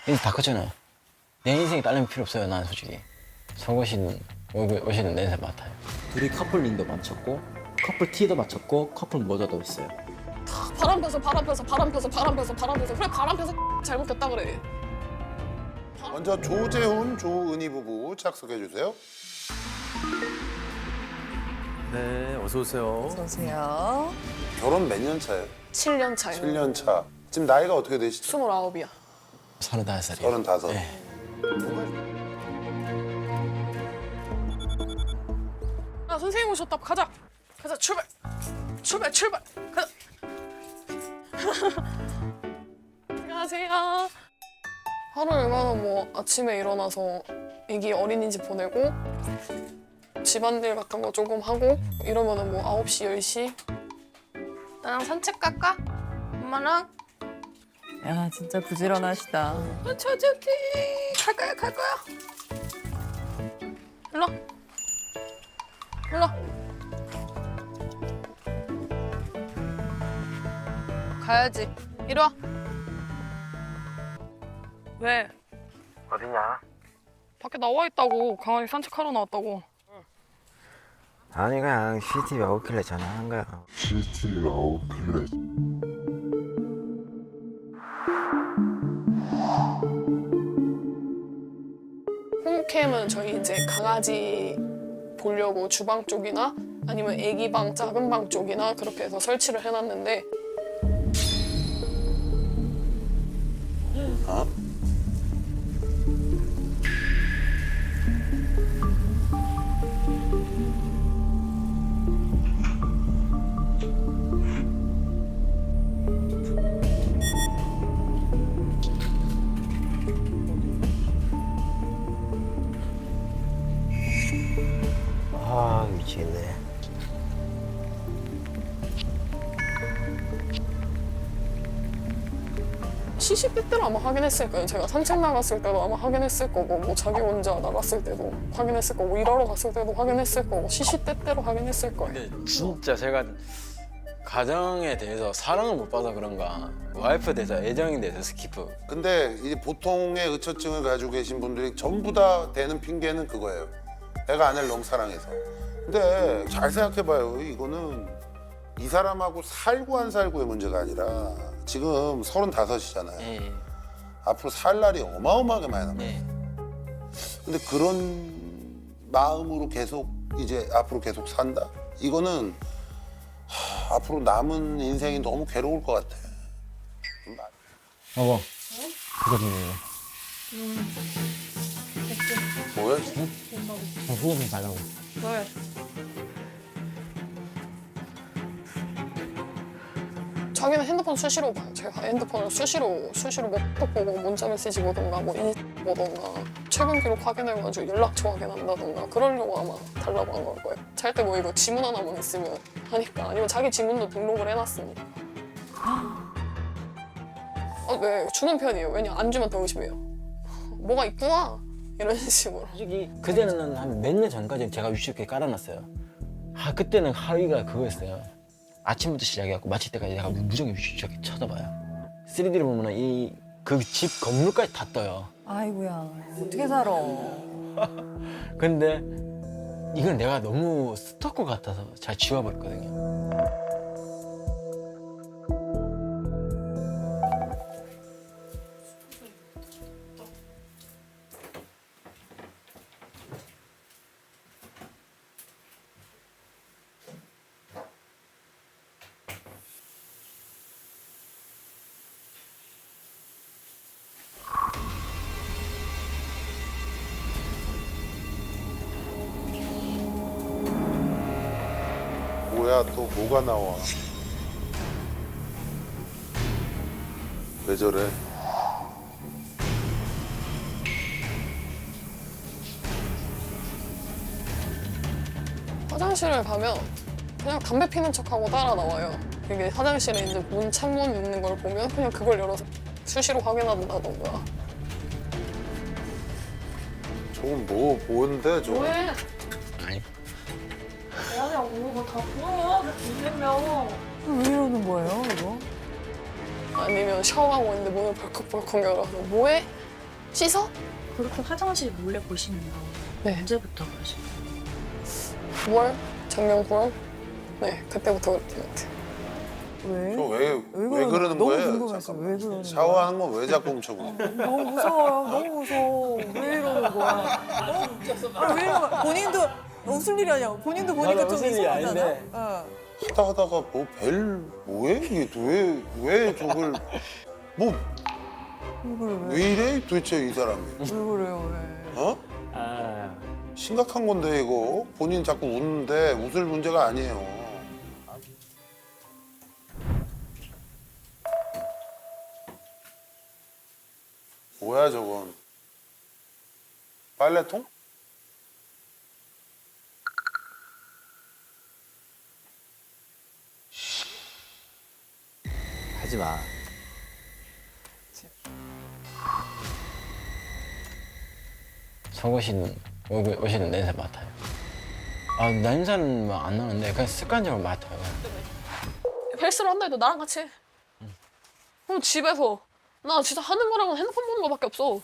이제 다 컸잖아요. 내 인생에 딸내미 필요 없어요, 난 솔직히. 속옷이든 옷이든 내 인생 맡아요. 둘이 커플링도 마쳤고 커플 티도 마쳤고 커플 모자도 있어요. 바람 펴서 바람 펴서 바람 펴서 바람 펴서 바람 펴서 그래 바람 펴서 잘못했다 그래. 먼저 조재훈, 조은희 부부 착석해 주세요. 네, 어서 오세요. 어서오세요. 결혼 몇 년 차예요? 7년 차요. 7년 차. 지금 나이가 어떻게 되시죠? 29이야. 35살이에요. 35. 네. 아 선생님 오셨다. 가자. 가자 출발. 출발 출발. 가자. 안녕하세요. 하루 일과는 뭐 아침에 일어나서 애기 어린이집 보내고 집안일 같은 거 조금 하고 이러면은 뭐 9시, 10시 나랑 산책 갈까? 엄마랑? 야, 진짜 부지런하시다. 저저기 갈 거야 갈 거야. 일로 와. 일로 와. 가야지. 이리 와. 왜? 어디냐? 밖에 나와 있다고. 강아지 산책하러 나왔다고. 아니, 그냥 CCTV 오길래 전화한 거야. CCTV가 오길래 홈캠은 저희 이제 강아지 보려고 주방 쪽이나 아니면 애기 방, 작은 방 쪽이나 그렇게 해서 설치를 해놨는데 어? 아, 미치겠네. 시시 때때로 아마 확인했을 거예요. 제가 산책 나갔을 때도 아마 확인했을 거고 뭐 자기 혼자 나갔을 때도 확인했을 거고 일하러 갔을 때도 확인했을 거고 시시 때때로 확인했을 거예요. 근데 진짜 제가 가정에 대해서 사랑을 못 받아서 그런가 와이프에 대해서 애정에 대해서 스키프. 근데 이 보통의 의처증을 가지고 계신 분들이 전부 다 대는 핑계는 그거예요. 애가 아내를 너무 사랑해서. 근데 잘 생각해봐요. 이거는 이 사람하고 살고 안 살고의 문제가 아니라 지금 35이잖아요. 예, 앞으로 살 날이 어마어마하게 많이 남아요. 예. 근데 그런 마음으로 계속 이제 앞으로 계속 산다? 이거는 앞으로 남은 인생이 너무 괴로울 것 같아. 여보, 이거 좀 뭐야? 후보 좀 달라고. 왜? 자기는 핸드폰 수시로 봐요. 제가 핸드폰을 수시로 뭐 톡 보고 문자 메시지 보던가 뭐 인스타 보던가 최근 기록 확인해가지고 연락처 확인한다던가 그러려고 아마 달라고 한 걸 거예요. 잘 때 뭐 이거 지문 하나만 있으면 하니까 아니면 자기 지문도 등록을 해놨으니까. 왜 주는 편이에요. 왜냐 안 주면 더 의심해요. 뭐가 있구나 이런 식으로. 솔직히 그때는 한 몇 년 전까지 제가 유치원에 깔아놨어요. 그때는 하위가 그거였어요. 아침부터 시작해갖고 마칠 때까지 내가 무조건 유치원에 쳐다봐요. 3D를 보면은 그 집 건물까지 다 떠요. 아이고야, 어떻게 살아? 근데 이건 내가 너무 스토커 같아서 잘 지워버렸거든요. 뭐야 또 뭐가 나와? 왜 저래? 화장실을 가면 그냥 담배 피는 척하고 따라 나와요. 이게 화장실에 이제 문 창문 있는 걸 보면 그냥 그걸 열어서 수시로 확인한다던가. 저건 뭔데 저거? 왜? 아니, 왜 이러는 거예요, 이거? 아니면 샤워하고 있는데 문을 벌컥벌컥 열어서 뭐해? 씻어? 그렇게 화장실 몰래 보시는 거 네. 언제부터 그러시나요? 9월? 작년 9월? 네, 그때부터 그랬던 것 같아요. 왜? 저 왜 그러는 너무 거예요? 궁금했어. 잠깐만. 왜 그러는 거야? 샤워하는 건 왜 자꾸 훔쳐보? 너무 무서워요. 너무 무서워. 왜 이러는 거야? 왜 이러는 거야? 본인도 웃을 일이 아니야. 본인도 보니까 맞아, 좀 웃을 일이 이상하잖아. 아닌데. 하다 하다가 뭐해 이게 왜 저걸 뭐 왜 이래 도대체 이 사람이? 왜 그래요? 왜? 어? 심각한 건데 이거 본인 자꾸 웃는데 웃을 문제가 아니에요. 뭐야 저건? 빨래통? 하지 마. 속옷이는 여기 옷이는 냄새 맡아요. 아 냄새는 뭐 안 나는데 그냥 습관적으로 맡아요. 헬스를 한다 해도 나랑 같이 해. 그럼 집에서 나 진짜 하는 거랑은 핸드폰 보는 거밖에 없어.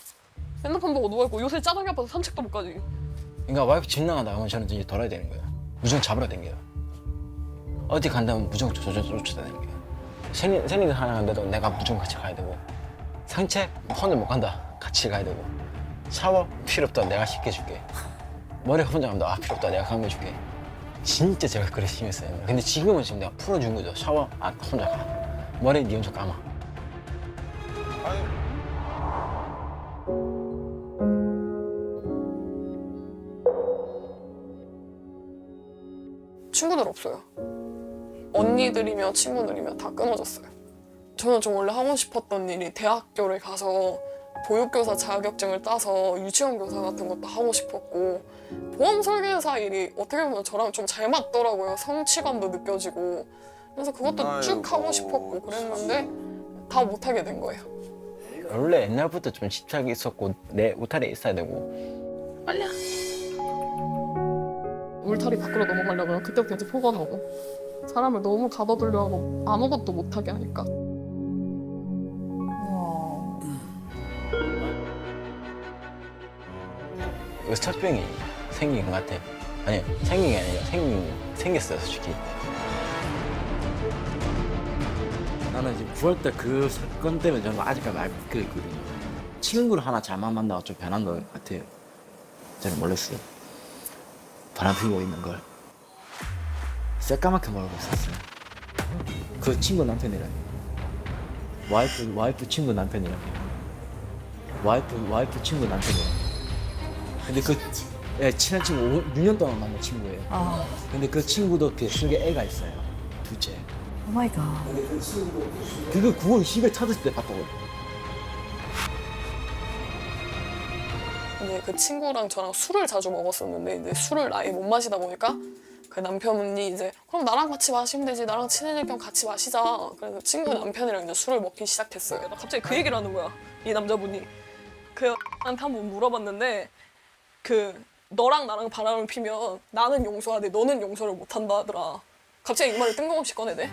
핸드폰 보고 누워있고 요새 짜장이 아파서 산책도 못 가지. 그러니까 와이프 집 나간다 하면 저는 이제 돌아야 되는 거예요. 무조건 잡으러 다녀요. 어디 간다면 무조건 쫓아다니는 거예요. 생리대 하나 간다도 내가 무조건 같이 가야 되고 산책 혼자 못 간다 같이 가야 되고 샤워 필요 없다 내가 씻겨줄게. 머리 혼자 간다 필요 없다 내가 감겨줄게. 진짜 제가 그래 심했어요. 근데 지금은 지금 내가 풀어준 거죠. 샤워 혼자 가. 머리 니 혼자 감아. 아니, 친구들 없어요. 언니들이며 친구들이며 다 끊어졌어요. 저는 좀 원래 하고 싶었던 일이 대학교를 가서 보육교사 자격증을 따서 유치원 교사 같은 것도 하고 싶었고 보험 설계사 일이 어떻게 보면 저랑 좀 잘 맞더라고요. 성취감도 느껴지고 그래서 그것도 쭉 아이고, 하고 싶었고 그랬는데 다 못하게 된 거예요. 원래 옛날부터 좀 집착이 있었고 내 울타리에 있어야 되고 빨리 울타리 밖으로 넘어가려고요. 그때부터 이제 포가 나고 사람을 너무 가둬두려 하고 아무것도 못하게 하니까 우와. 의사병이 생긴 것 같아. 아니 생긴 게 아니라 생겼어요 솔직히. 나는 지금 9월 때 그 사건 때문에 저는 아직까지 말 묶여 있거든요. 친구를 하나 잘만 만나고 좀 변한 것 같아요. 저는 몰랐어요. 바람 피고 있는 걸. 새까맣게 모르고 있었어요. 그 친구 남편이랑. 와이프 친구 남편이랑. 와이프 친구 남편이랑. 근데 그 예, 친한 친구 6년 동안 만난 친구예요. 아, 근데 그 친구도 뱃속에 애가 있어요. 둘째. 오 마이 갓. 그거 9월 10일 찾았을 때 봤다고. 이제 그 친구랑 저랑 술을 자주 먹었었는데 이제 술을 아예 못 마시다 보니까 그 남편이 이제 그럼 나랑 같이 마시면 되지 나랑 친해질 겸 같이 마시자. 그래서 친구 남편이랑 이제 술을 먹기 시작했어요. 나 갑자기 그 얘기를 하는 거야. 이 남자분이 그 한테 한번 물어봤는데 그 너랑 나랑 바람을 피면 나는 용서하되 너는 용서를 못한다 하더라. 갑자기 이 말을 뜬금없이 꺼내대.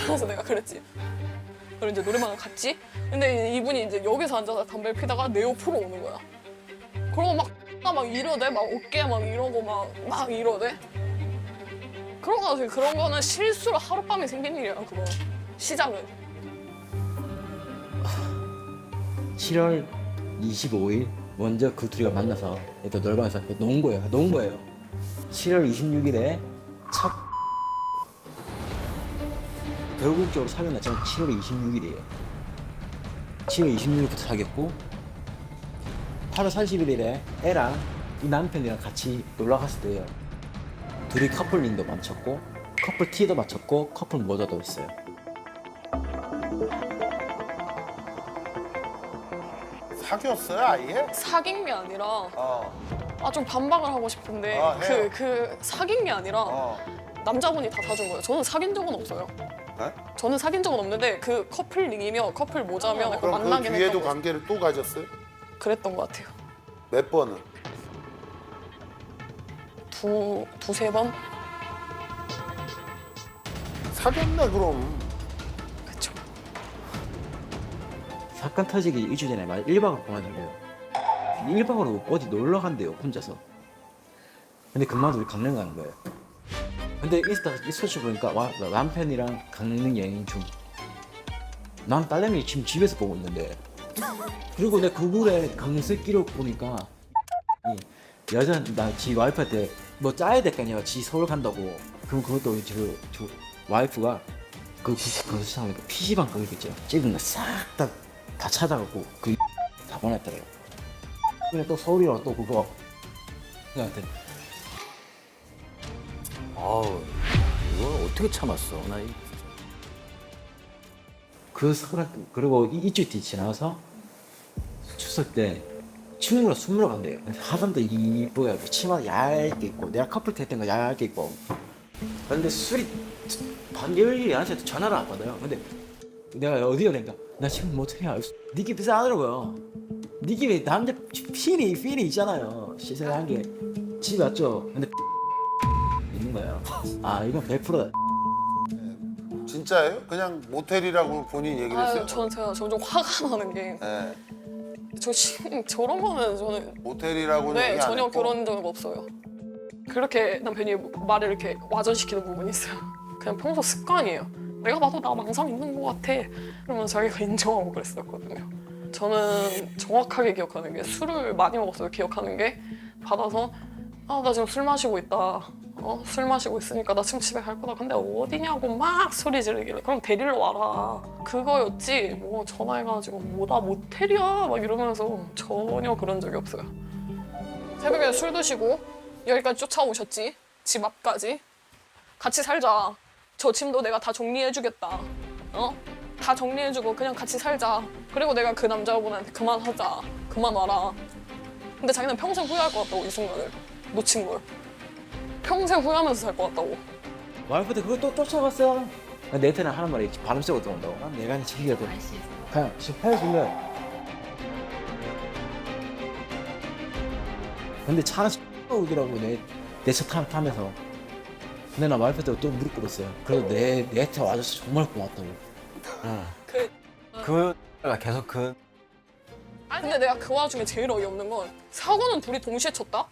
그래서 내가 그랬지. 그리고 이제 노래방을 갔지. 근데 이분이 이제 여기서 앉아서 담배를 피다가 내 옆으로 오는 거야. 그러고 막 이러대, 막 어깨 막 이러고 막 이러대. 그런 거는 실수로 하룻밤에 생긴 일이야, 그거. 시작은. 7월 25일 먼저 그 둘이가 만나서 일단 놀방에서 놓은 거예요. 7월 26일에 첫 결국적으로 사귀는 날짜는 7월 26일이에요. 7월 26일부터 사귀었고 8월 31일에 애랑 이 남편이랑 같이 놀러 갔을 때요. 둘이 커플링도 마쳤고 커플 티도 마쳤고 커플 모자도 있어요. 사귀었어요 아예? 사귄 게 아니라, 어. 좀 반박을 하고 싶은데, 해요. 그 사귄 게 아니라, 어. 남자분이 다 사준 거예요. 저는 사귄 적은 없어요. 네? 저는 사귄 적은 없는데, 그 커플링이며 커플 모자며 약간 그럼 그 만나긴 뒤에도 했던 거 관계를 또 가졌어요? 그랬던 것 같아요. 몇 번은? 두세 번? 사귀었네 그럼. 그쵸. 사건 터지기 일주일 전에 말 1박을 보내줘요. 1박으로 어디 놀러 간대요 혼자서. 근데 그만두고 강릉 가는 거예요. 근데 인스타 소식 보니까 남편이랑 강릉 여행 중. 난 딸내미 지금 집에서 보고 있는데. 그리고 내 구글에 강릉 기록 보니까 이 여자 나지 와이프한테 뭐 짜야 될 거 아니야. 지 서울 간다고. 그럼 그것도 저 와이프가 그 시상에 PC방 거기 있죠. 찍은 거 싹 다 찾아갖고 다 보냈더래요. 그래 또 서울이라고 또 그거 하여튼 아우, 이걸 어떻게 참았어? 나 그 서울 그리고 이주 뒤 지나서 추석 때 친구랑 술 먹으러 간대요. 하단도 이쁘게 하고 치마 얇게 입고 내가 커플 때 했던 거 얇게 입고. 근데 술이 반개월이 나한테 전화를 안 받아요. 근데 내가 어디가 된가? 나 지금 못해요. 니 집에 싸더라고요. 니 집에 남자 필이 있잖아요. 시세한 게 집에 왔죠. 근데 있는 거예요. 아 이건 100%다. 진짜예요? 그냥 모텔이라고 본인 얘기를 했어요? 저는 제가 점점 화가 나는 게 네. 저런 거는 저는 모텔이라고는 네, 얘기 안 전혀 했고. 그런 적 없어요. 그렇게 남편이 말을 이렇게 와전시키는 부분이 있어요. 그냥 평소 습관이에요. 내가 봐도 나 망상 있는 것 같아. 그러면 자기가 인정하고 그랬었거든요. 저는 정확하게 기억하는 게 술을 많이 먹었어요. 기억하는 게 받아서 나 지금 술 마시고 있다. 술 마시고 있으니까 나 지금 집에 갈 거다. 근데 어디냐고 막 소리 지르길래 그럼 데리러 와라. 그거였지 뭐 전화해가지고 뭐 나 모텔이야 막 이러면서 전혀 그런 적이 없어요. 새벽에 술 드시고 여기까지 쫓아오셨지. 집 앞까지. 같이 살자. 저 짐도 내가 다 정리해주겠다. 다 정리해주고 그냥 같이 살자. 그리고 내가 그 남자분한테 그만하자. 그만 와라. 근데 자기는 평생 후회할 것 같다고 이 순간을 놓친 걸. 평생 후회하면서 살 것 같다고. 와이프한테 그걸 또 쫓아갔어. 내한테는 하는 말이 바람 쐬고 들어온다고. 난 내가 챙겨도 그냥 지금 헤어지면. 근데 차는 오더라고 내 차 타면서. 근데 나 와이프한테 또 무릎 꿇었어요. 그래도 내한테 와줘서 정말 고맙다고. 그가 계속 근데 내가 그 와중에 제일 어이없는 건 사고는 둘이 동시에 쳤다?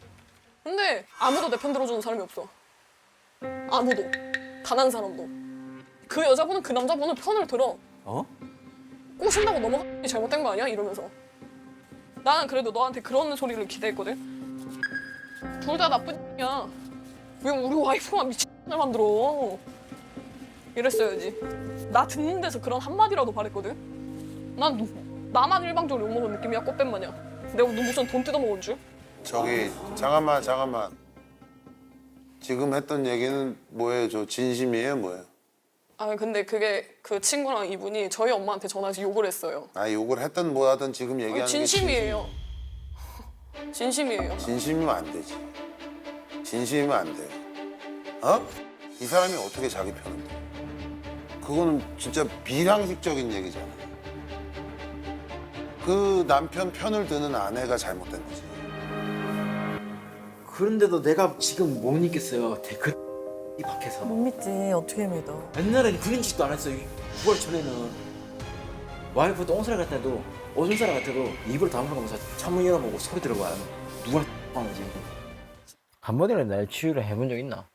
근데 아무도 내 편 들어주는 사람이 없어. 아무도. 단 한 사람도. 그 여자분은 그 남자분은 편을 들어. 꼬신다고 넘어가는 게 잘못된 거 아니야? 이러면서. 나는 그래도 너한테 그런 소리를 기대했거든. 둘 다 나쁜 X야. 왜 우리 와이프만 미친을 만들어. 이랬어야지. 나 듣는 데서 그런 한마디라도 바랬거든. 나만 일방적으로 욕먹은 느낌이야, 꽃뱀 마냥. 내가 무슨 돈 뜯어먹은 줄? 저기 잠깐만. 지금 했던 얘기는 뭐예요? 저 진심이에요? 뭐예요? 근데 그게 그 친구랑 이분이 저희 엄마한테 전화해서 욕을 했어요. 욕을 했든 뭐하든 지금 얘기하는 진심이에요. 진심이에요. 진심이면 안 되지. 진심이면 안 돼. 이 사람이 어떻게 자기 편을 들? 그거는 진짜 비상식적인 얘기잖아. 그 남편 편을 드는 아내가 잘못된 거지. 그런데도 내가 지금 못 믿겠어요. 이 밖에서. 못 믿지. 어떻게 믿어. 옛날에는 그런 짓도 안 했어요. 9월 전에는 와이프 똥살 같아도 오줌살 같아도 입을 다물어가면서 창문 열어보고 소리 들어봐요. 누가 하는지. 한 번이라도 날 치유를 해본 적 있나?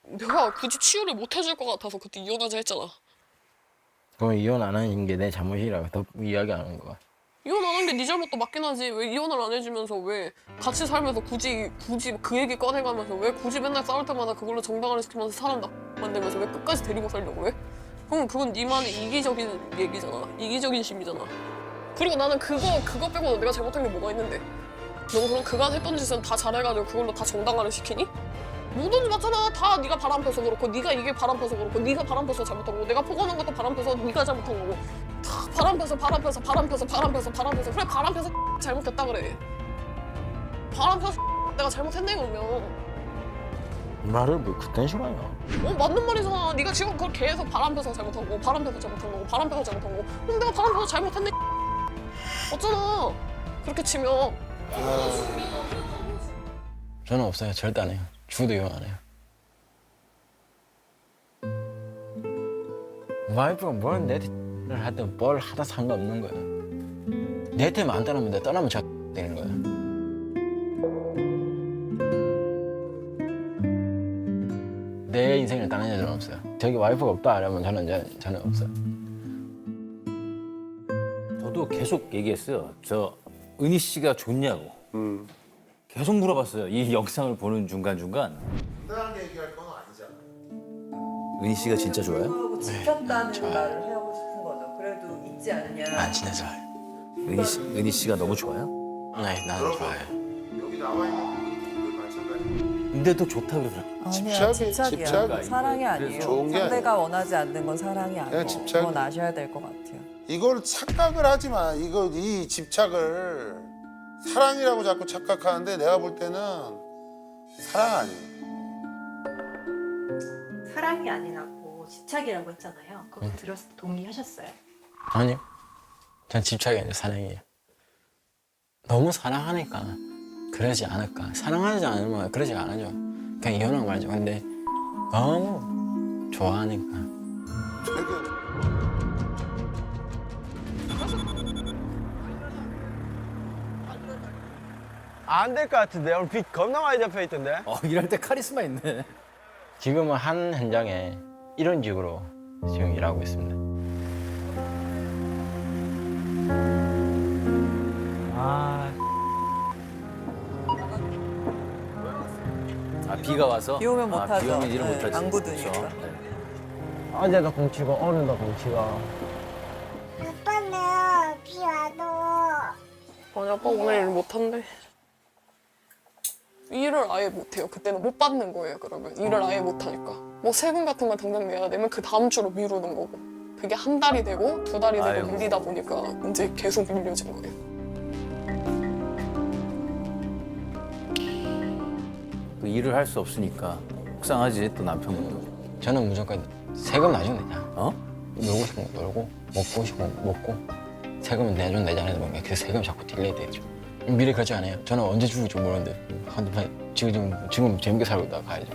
내가 굳이 치유를 못 해줄 것 같아서 그때 이혼하자 했잖아. 그럼 이혼 안 하는 게 내 잘못이라고 더 이야기 안 하는 거야. 이혼 안 한 게 네 잘못도 맞긴 하지. 왜 이혼을 안 해주면서 왜 같이 살면서 굳이 그 얘기 꺼내가면서 왜 굳이 맨날 싸울 때마다 그걸로 정당화를 시키면서 사람 만들면서 왜 끝까지 데리고 살려고 해? 그럼 그건 네만의 이기적인 얘기잖아. 이기적인 심이잖아. 그리고 나는 그거 빼고는 내가 잘못한 게 뭐가 있는데? 넌 그럼 그가 했던 짓은 다 잘해가지고 그걸로 다 정당화를 시키니? 뭐든지 맞잖아. 다 네가 바람 펴서 그렇고 네가 이게 바람 펴서 그렇고 네가 바람 펴서 잘못한 거고 내가 포기하는 것도 바람 펴서 네가 잘못한 거고 다 바람 펴서 그래 바람 펴서 잘못했다 그래. 바람 펴서 내가 잘못했네 그러면. 말을 뭐 그딴 식으로 하냐? 맞는 말이잖아. 네가 지금 그걸 계속 바람 펴서 잘못한 거고 바람 펴서 잘못한 거고 바람 펴서 잘못한 거고 그럼 내가 바람 펴서 잘못했네 어쩌나. 그렇게 치면 저는 없어요. 절대 안 해요. 죽어도 이혼 안 해요. 와이프가 뭘 내를 하든 뭘 하다 상관없는 거예요. 내 때문에 안 떠나면 내 떠나면 저 되는 거야. 내 인생을 다른 여자는 없어요. 저기 와이프가 없다 이러면 저는 없어요. 저도 계속 얘기했어요. 저 은희 씨가 좋냐고. 계속 물어봤어요. 이 영상을 보는 중간중간. 특별한 얘기할 건 아니잖아. 은희 씨가 진짜 좋아요? 하고 지켰다는 말을 하고 싶은 거죠. 그래도 있지 않느냐. 난 진짜 좋아요. 은희 씨가 너무 좋아요? 네, 나는 좋아요. 여기 나와 있는 분들 마찬가지. 근데도 좋다 그러더라고요. 아니야, 집착이- 집착이야. 집착이 사랑이 아니에요. 좋은 게 상대가 원하지 않는 건 사랑이 아니고 집착이- 그건 아셔야 될 것 같아요. 이걸 착각을 하지 마. 이 집착을 사랑이라고 자꾸 착각하는데 내가 볼 때는 사랑 아니에요. 사랑이 아니라고 집착이라고 했잖아요. 그거 들었을 때 동의하셨어요? 아니요. 전 집착이 아니라 사랑이에요. 너무 사랑하니까 그러지 않을까. 사랑하지 않으면 그러지 않아죠. 그냥 이혼하고 말죠. 근데 너무 좋아하니까. 되게 안 될 것 같은데 오늘 빚 겁나 많이 잡혀 있던데. 일할 때 카리스마 있네. 지금은 한 현장에 이런 식으로 지금 일하고 있습니다. 비가 와서? 비 오면 못하죠. 비 오면 일을 네, 못하지. 안 굳으니까. 그렇죠. 네. 어제도 공치고 오늘도 공치고. 아빠는 비 와도 아니 아빠 오늘 일 못한대. 일을 아예 못해요. 그때는 못 받는 거예요. 그러면 일을 아예 못하니까 뭐 세금 같은 거 당장 내야 되면 그 다음 주로 미루는 거고 그게 한 달이 되고 두 달이 되고 아이고. 밀리다 보니까 이제 계속 밀려진 거예요. 그 일을 할 수 없으니까 속상하지 또 남편분도. 저는 무조건 세금 나중에 내자. 어? 놀고 싶은 거 놀고 먹고 싶은 거 먹고 세금은 내준 내잖아요. 뭔가 그 세금 자꾸 딜레이 되죠. 미래 그렇지 않아요. 저는 언제 죽을지 모르는데 지금 재밌게 살고 있다가 가야죠.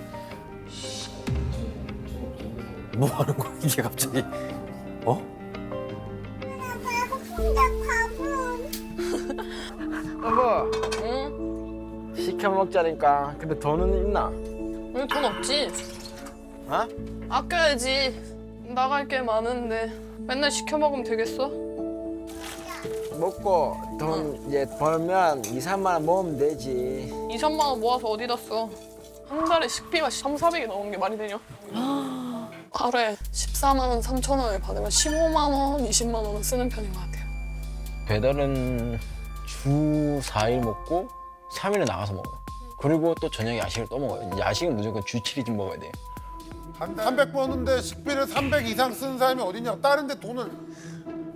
뭐 하는 거야 이게 갑자기? 어? 배고픈데 밥은 여보 응? 시켜 먹자니까. 근데 돈은 있나? 왜 돈 없지? 어? 아껴야지. 나갈 게 많은데 맨날 시켜 먹으면 되겠어? 먹고 돈 이제 벌면 2, 3만 원 모으면 되지. 2, 3만 원 모아서 어디다 써? 한 달에 식비가 3, 400이 나오는 게 말이 되냐? 하루에 14만 원, 3천 원을 받으면 15만 원, 20만 원은 쓰는 편인 것 같아요. 배달은 주 4일 먹고 3일은 나가서 먹어요. 그리고 또 저녁에 야식을 또 먹어요. 야식은 무조건 주 7일쯤 먹어야 돼요. 한 300 버는데 식비를 300 이상 쓰는 사람이 어딨냐? 다른 데 돈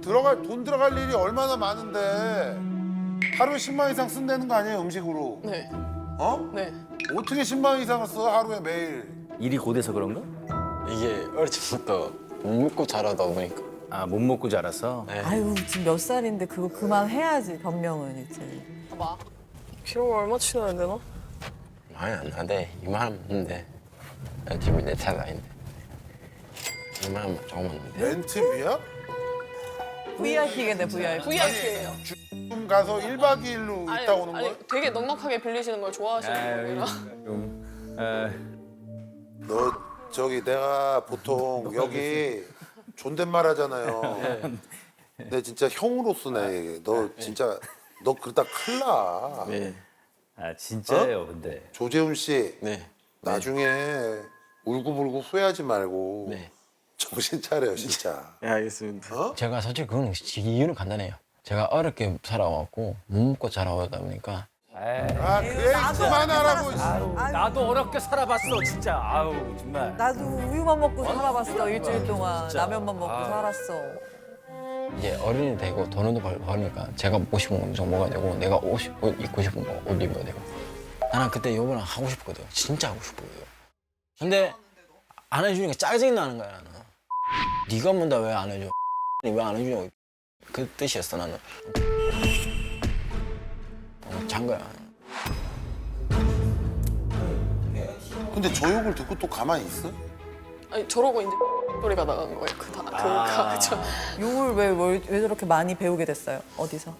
들어갈 일이 얼마나 많은데 하루에 10만 원 이상 쓴다는 거 아니에요, 음식으로? 네, 어? 네. 어떻게 10만 원 이상을 써, 하루에 매일? 일이 고돼서 그런가? 이게 어릴 때부터 못 먹고 자라다 보니까. 아 못 먹고 자라서? 네. 아유 지금 몇 살인데 그거 그만해야지 변명은 이제. 봐봐. 키로가 얼마 치러야 되나? 많이 안 나는데 이만하면 먹는데 집이 내 차가 아닌데 이만하면 조금만 먹는데 렌트비야? VIP겠네 VIP. VIP예요. 좀 가서 1박 2일로 있다 오는 거야? 되게 넉넉하게 빌리시는 걸 좋아하시는 거예요. 너 저기 내가 보통 여기 존댓말 하잖아요. 근데 진짜 형으로서네. 너 진짜 너 그러다 큰일 나. 네. 아 진짜예요 근데. 조재훈 씨 네. 나중에 울고불고 후회하지 말고 네. 정신 차려요 진짜. 네, 알겠습니다. 어? 제가 솔직히 그건 이유는 간단해요. 제가 어렵게 살아왔고 못 먹고 자라오다 보니까 아 그래 그만하라고. 나도 어렵게 살아봤어 진짜. 아우 정말. 나도 우유만 먹고 살아봤어 일주일 동안. 진짜. 라면만 먹고 아. 살았어. 이제 어른이 되고 돈도 벌니까 제가 먹고 싶은 거 무조건 먹어야 되고 내가 옷 입고 싶은 거 옷 입어야 되고 나는 그때 요번에 하고 싶거든. 진짜 하고 싶거든. 근데 안 해주니까 짜증이 나는 거야 나는. 네가 뭔데 왜 안 해줘? 왜 안 해주냐고 그 뜻이었어 나는. 잔 거야. 근데 저 욕을 듣고 또 가만히 있어? 아니 저러고 이제 소리가 나간 거예요. 그쵸. 욕을 왜 저렇게 많이 배우게 됐어요? 어디서?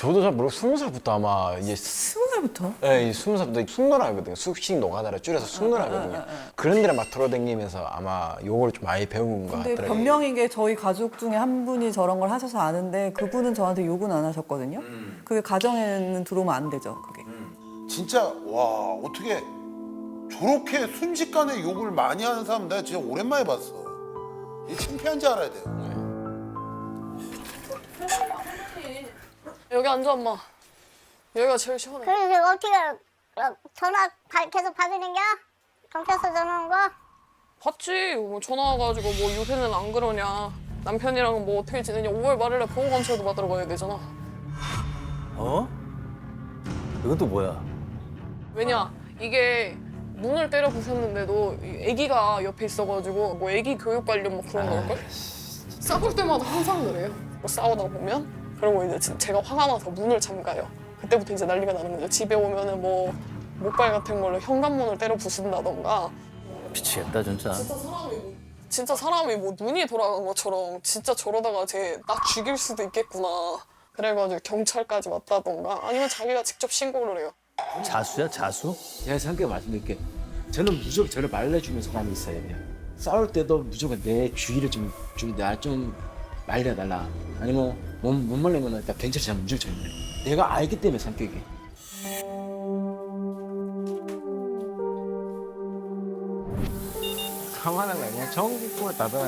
저도 잘 모르고 20살부터 아마 이제 20살부터? 예, 20살부터 숙노라거든요. 숙식 노가다를 줄여서 숙노라거든요. 그런 데를 막 돌아다니면서 아마 요걸 좀 많이 배운 것 근데 같더라고요. 변명인 게 저희 가족 중에 한 분이 저런 걸 하셔서 아는데 그분은 저한테 욕은 안 하셨거든요. 그게 가정에는 들어오면 안 되죠, 그게. 진짜 와 어떻게 저렇게 순식간에 욕을 많이 하는 사람 내가 진짜 오랜만에 봤어. 이 창피한지 알아야 돼요. 여기 앉아 엄마. 여기가 제일 시원해. 그래 어떻게 전화 계속 받으는 겨? 경찰서 전화 온 거? 봤지. 뭐 전화 와가지고 뭐 요새는 안 그러냐. 남편이랑은 뭐 어떻게 지내냐. 5월 말일에 보호감찰도 받으러 가야 되잖아. 어? 이건 또 뭐야? 왜냐 이게 문을 때려 부쉈는데도 이 아기가 옆에 있어가지고 뭐 아기 교육 관련 뭐 그런 걸걸? 싸울 때마다 항상 그래요. 뭐 싸우다 보면 그리고 이제 제가 화가 나서 문을 잠가요. 그때부터 이제 난리가 나는 거죠. 집에 오면은 뭐 목발 같은 걸로 현관문을 때려 부순다던가. 미치겠다 진짜. 진짜 사람이 뭐 눈이 돌아간 것처럼 진짜 저러다가 나 죽일 수도 있겠구나. 그래가지고 경찰까지 왔다던가 아니면 자기가 직접 신고를 해요. 자수야 자수? 제가 성격 말씀드릴게요. 저는 무조건 저를 말려주는 사람이 있어야 돼요. 싸울 때도 무조건 내 주의를 좀 말려달라. 아니면 못 말리면 일단 경찰서 잡으면 무조건 전화해. 내가 알기 때문에 성격이. 상관은 그냥 전국구를 닫아.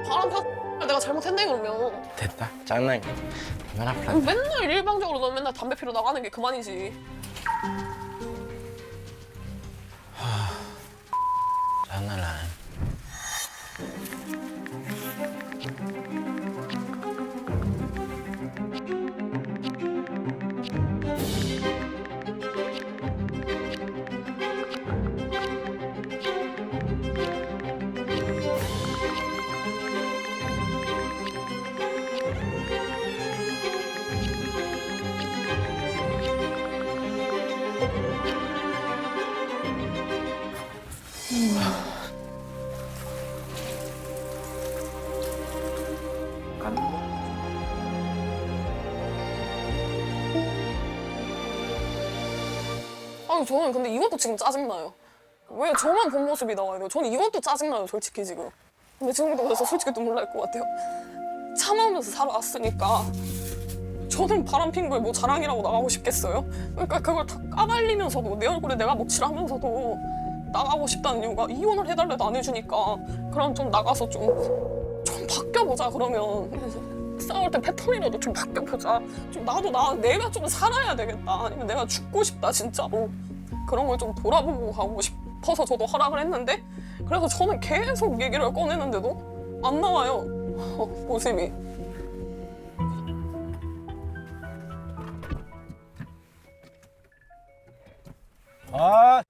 바람 폈 내가 잘못했네 그러면. 됐다. 장난. 그만 아프라. 맨날 일방적으로 너 맨날 담배 피러 나가는 게 그만이지. 장난을 안 해. 아니 저는 근데 이것도 지금 짜증나요. 왜 저만 본 모습이 나와야 돼요? 저는 이것도 짜증나요 솔직히 지금. 근데 지금도 그래서 솔직히 눈물 날 것 같아요. 참아오면서 살아왔으니까 저는 바람 핀 거에 뭐 자랑이라고 나가고 싶겠어요? 그러니까 그걸 다 까발리면서도 내 얼굴에 내가 먹칠하면서도 나가고 싶다는 이유가 이혼을 해달래도 안 해주니까 그럼 좀 나가서 좀 바뀌어보자 그러면 싸울 때 패턴이라도 좀 바뀌어보자. 좀 내가 좀 살아야 되겠다. 아니면 내가 죽고 싶다 진짜로. 그런 걸 좀 돌아보고 가고 싶어서 저도 허락을 했는데 그래서 저는 계속 얘기를 꺼내는데도 안 나와요. 모습이. 아.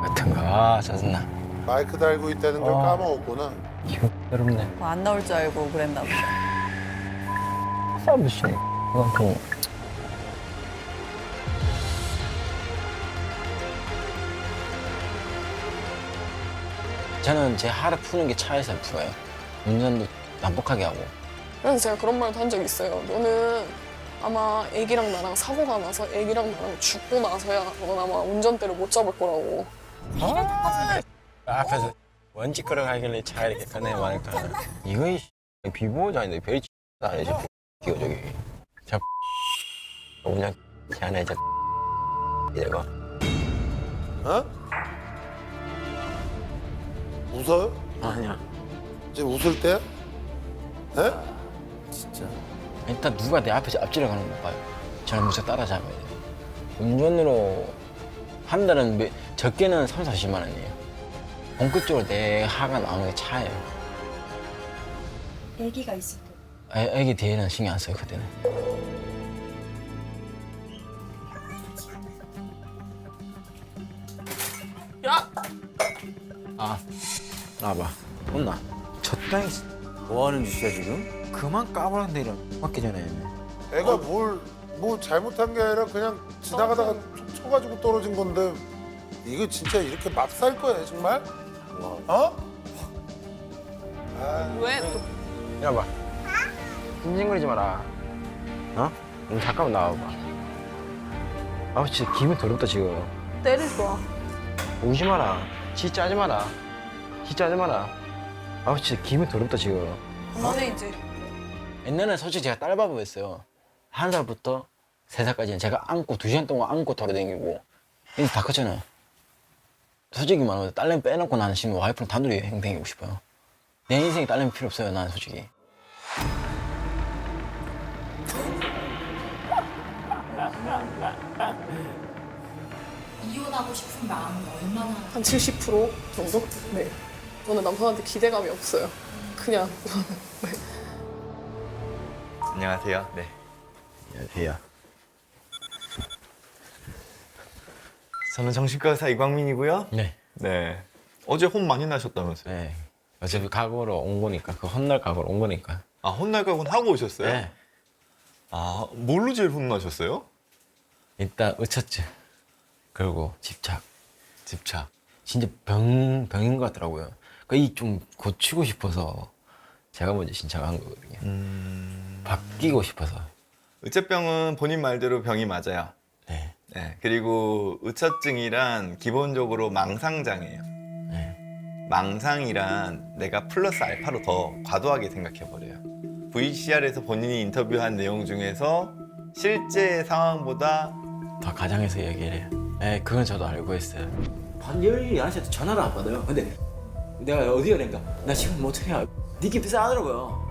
같은 거. 아, 짜증나. 마이크 달고 있다는 걸 까먹었구나. 기분 괴롭네. 안 나올 줄 알고 그랬나 보다. 싸움이시네. 그만큼. 저는 제 하루 푸는 게 차에서 풀어요. 운전도 난폭하게 하고. 그래서 제가 그런 말도 한 적이 있어요. 너는 아마 애기랑 나랑 사고가 나서 애기랑 나랑 죽고 나서야 넌 아마 운전대를 못 잡을 거라고. 앞에서 원칙 걸어가길래 차 이렇게 꺼내고 하니까 이거 비보호자인데 별이 아니지. 이거 저기 저 그냥 안에 저 이거 어? 웃어요? 아니야. 지금 웃을 때야? 에? 진짜. 일단 누가 내 앞에서 앞지를 가는 거 못 봐요. 저는 무조건 따라잡아야 돼요. 운전으로 한 달은 적게는 3, 40만 원이에요. 본격적으로 내 하가 나오는 게 차예요. 아기가 있을 때 애기 뒤에는 신경 안 써요, 그때는. 야! 아, 나와봐. 혼나. 적당히 뭐 하는 짓이야 지금? 그만 까불었는데 이런 맞기 전에. 애가 뭐 잘못한 게 아니라 그냥 지나가다가 툭 쳐가지고 떨어진 건데 이거 진짜 이렇게 막 살 거예요 정말? 어? 왜 또? 이리 와봐. 징징거리지 마라. 어? 너 잠깐만 나와봐. 아, 진짜 기분 더럽다 지금. 때릴 거야. 울지 마라. 진짜 하지 마라. 진짜 하지 마라. 아, 진짜 기분 더럽다 지금. 그만해 이제. 옛날에는 솔직히 제가 딸바보였어요. 1살부터 3살까지는 제가 안고 2시간 동안 안고 돌아다니고 이제 다 컸잖아요. 솔직히 말하면 딸내미 빼놓고 나는 지금 와이프랑 단둘이 행동하고 싶어요. 내 인생에 딸내미 필요 없어요, 나는 솔직히. 이혼하고 싶은 마음은 얼마나 한 70% 정도? 네. 저는 남편한테 기대감이 없어요. 그냥 네. 안녕하세요. 네. 안녕하세요. 저는 정신과 의사 이광민이고요. 네. 네. 어제 혼 많이 나셨다면서요? 네. 어차피 각오로 온 거니까, 그 혼날 각오로 온 거니까. 아, 혼날 각오는 하고 오셨어요? 네. 아, 뭘로 제일 혼나셨어요? 일단 의처증, 그리고 집착. 집착. 진짜 병인 것 같더라고요. 그러니까 이 좀 고치고 싶어서 제가 먼저 신청한 거거든요. 바뀌고 싶어서. 의처병은 본인 말대로 병이 맞아요. 네. 네. 그리고 의처증이란 기본적으로 망상장애예요. 네. 망상이란 내가 플러스 알파로 더 과도하게 생각해버려요. VCR에서 본인이 인터뷰한 내용 중에서 실제 상황보다 더 가장해서 얘기를 해요. 네, 그건 저도 알고 있어요. 반열이 아저씨한테 전화를 안 받아요. 근데 내가 어디가 된가? 나 지금 못해요. 니께 비싸하더라고요.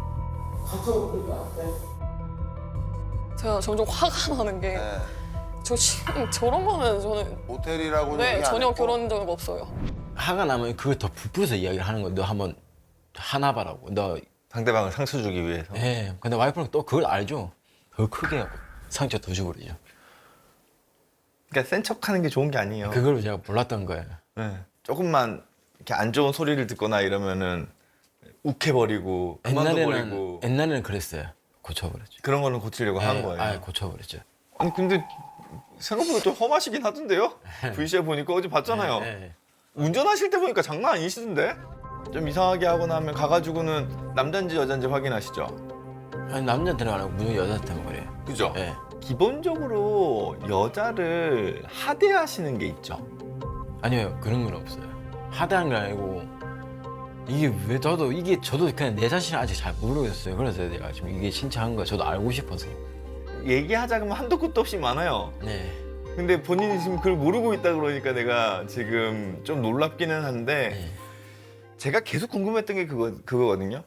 제가 점점 화가 나는 게 네. 저런 거는 저는 모텔이라고는 네 얘기 안 전혀 했고. 결혼 적 없어요. 화가 나면 그걸 더 부풀어서 이야기를 하는 거예요. 너 한번 하나 봐라고. 너, 상대방을 상처 주기 위해서. 예. 근데 와이프는 또 그걸 알죠. 더 크게 상처 더 줘버리죠. 그러니까 센 척하는 게 좋은 게 아니에요. 그걸 제가 몰랐던 거예요. 네. 조금만 이렇게 안 좋은 소리를 듣거나 이러면은 욱해버리고 그만둬버리고 옛날에는 그랬어요. 고쳐버렸죠. 그런 거는 고치려고 한 거예요. 아예 고쳐버렸죠. 아니 근데 생각보다 좀 험하시긴 하던데요? VCR 보니까 어제 봤잖아요. 예. 운전하실 때 보니까 장난 아니시던데? 좀 이상하게 하고 나면 가가지고는 남잔지 여잔지 확인하시죠? 아니 남자한테는 안 하고 무조건 여자한테만 그래요. 그죠? 예. 기본적으로 여자를 하대하시는 게 있죠. 아니요, 그런 건 없어요. 하다한 게 아니고 이게 왜 저도 그냥 내 자신을 아직 잘 모르겠어요. 그래서 내가 지금 이게 신청한 거 저도 알고 싶어서. 얘기하자 그러면 한도 끝도 없이 많아요. 네. 근데 본인이 지금 그걸 모르고 있다 그러니까 내가 지금 좀 놀랍기는 한데 네. 제가 계속 궁금했던 게 그거거든요.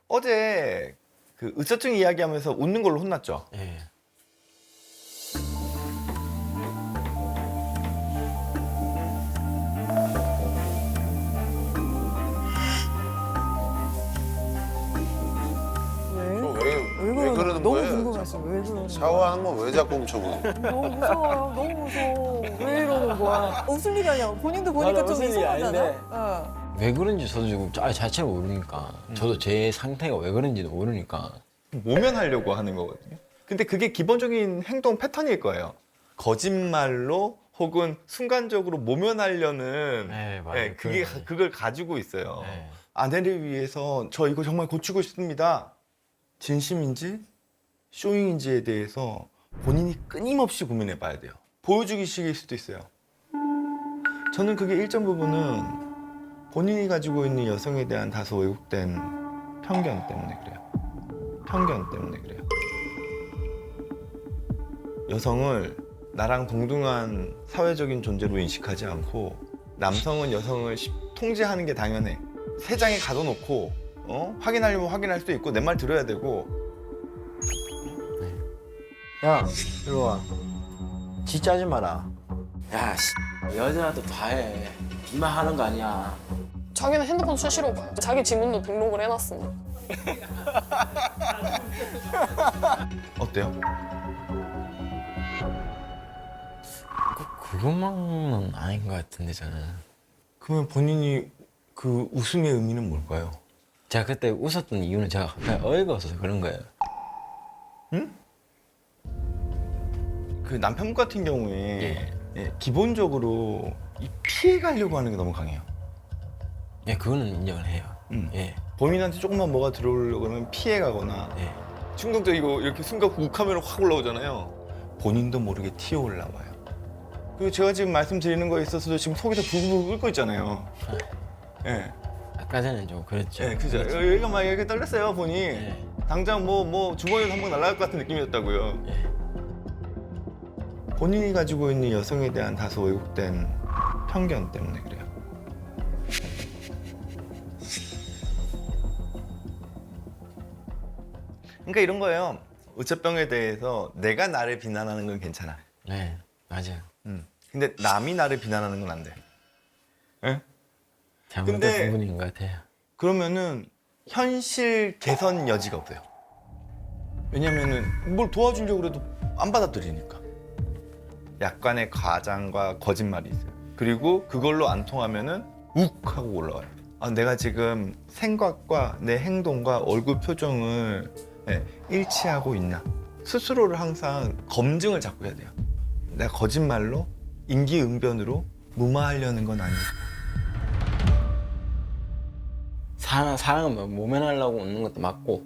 어제 그 의처증 이야기하면서 웃는 걸로 혼났죠. 네. 왜 그러는 너무 거예요? 궁금했어. 왜 그러는 거야? 샤워하는 건 왜 자꾸 훔쳐보는 거야? 너무 무서워요. 너무 무서워. 왜 이러는 거야? 웃을 일이 아니야. 본인도 보니까 맞아, 좀 웃을 일이 이상하잖아. 아닌데. 어. 왜 그런지 저도 지금 자체를 모르니까 저도 제 상태가 왜 그런지도 모르니까 모면하려고 하는 거거든요. 근데 그게 기본적인 행동 패턴일 거예요. 거짓말로 혹은 순간적으로 모면하려는 네, 맞아요. 네, 그걸 가지고 있어요. 네. 아내를 위해서 저 이거 정말 고치고 싶습니다. 진심인지 쇼잉인지에 대해서 본인이 끊임없이 고민해 봐야 돼요. 보여주기식일 수도 있어요. 저는 그게 일정 부분은 본인이 가지고 있는 여성에 대한 다소 왜곡된 편견 때문에 그래요. 편견 때문에 그래요. 여성을 나랑 동등한 사회적인 존재로 인식하지 않고 남성은 여성을 통제하는 게 당연해. 세 장에 가둬놓고 확인하려면 확인할 수도 있고 내 말 들어야 되고. 야, 이리 와. 진짜 하지 마라. 야, 씨. 여자도 다 해. 니만 하는 거 아니야. 자기는 핸드폰 수시로 봐요. 자기 지문도 등록을 해놨으니. 어때요? 그것만은 아닌 것 같은데 저는. 그러면 본인이 그 웃음의 의미는 뭘까요? 제가 그때 웃었던 이유는 제가 그냥 어이가 없어서 그런 거예요. 그 남편분 같은 경우에 기본적으로 이 피해 가려고 하는 게 너무 강해요. 예, 그거는 인정을 해요. 예. 본인한테 조금만 뭐가 들어오려고 하면 피해 가거나 예. 충동적이고 이렇게 순간 욱하면 확 올라오잖아요. 본인도 모르게 튀어 올라와요. 그리고 제가 지금 말씀드리는 거에 있어서도 지금 속에서 부글부글 끓고 있잖아요. 예. 아까 전에 좀 그랬죠. 예, 그죠. 여기가 막 이렇게 떨렸어요, 본이. 예. 당장 뭐 주머니에서 한 번 날아갈 것 같은 느낌이었다고요. 예. 본인이 가지고 있는 여성에 대한 다소 왜곡된 편견 때문에 그래요. 그러니까 이런 거예요. 의처병에 대해서 내가 나를 비난하는 건 괜찮아. 네, 맞아요. 근데 남이 나를 비난하는 건 안 돼. 예? 잘못된 근데- 부분인 것 같아요. 그러면은 현실 개선 여지가 없어요. 왜냐면은 뭘 도와주려고 해도 안 받아들이니까. 약간의 과장과 거짓말이 있어요. 그리고 그걸로 안 통하면은 욱 하고 올라와요. 아, 내가 지금 생각과 내 행동과 얼굴 표정을 일치하고 있나. 스스로를 항상 검증을 자꾸 해야 돼요. 내가 거짓말로 임기응변으로 무마하려는 건 아니고. 사랑은 뭐 모면하려고 웃는 것도 맞고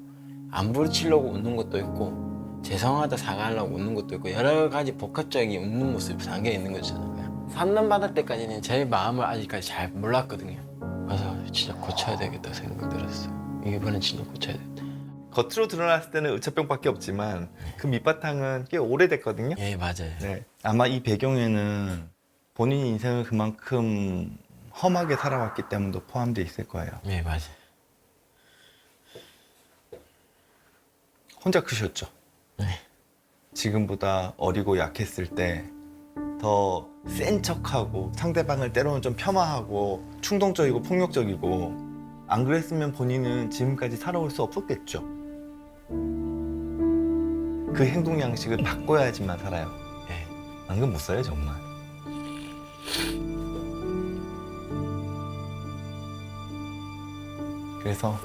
안 부딪히려고 웃는 것도 있고 죄송하다 사과하려고 웃는 것도 있고 여러 가지 복합적인 웃는 모습이 담겨 있는 거잖아요. 상담받을 때까지는 제 마음을 아직까지 잘 몰랐거든요. 그래서 진짜 고쳐야 되겠다 생각 들었어요. 이번엔 진짜 고쳐야 돼. 겉으로 드러났을 때는 의처병밖에 없지만 그 밑바탕은 꽤 오래됐거든요. 예, 맞아요. 네. 아마 이 배경에는 본인 인생을 그만큼 험하게 살아왔기 때문도 포함되어 있을 거예요. 예, 맞아요. 혼자 크셨죠? 네. 지금보다 어리고 약했을 때 더 센 척하고 상대방을 때로는 좀 폄하하고 충동적이고 폭력적이고 안 그랬으면 본인은 지금까지 살아올 수 없었겠죠. 그 행동 양식을 바꿔야지만 살아요. 예. 안 그러면 못 살아요, 정말. 그래서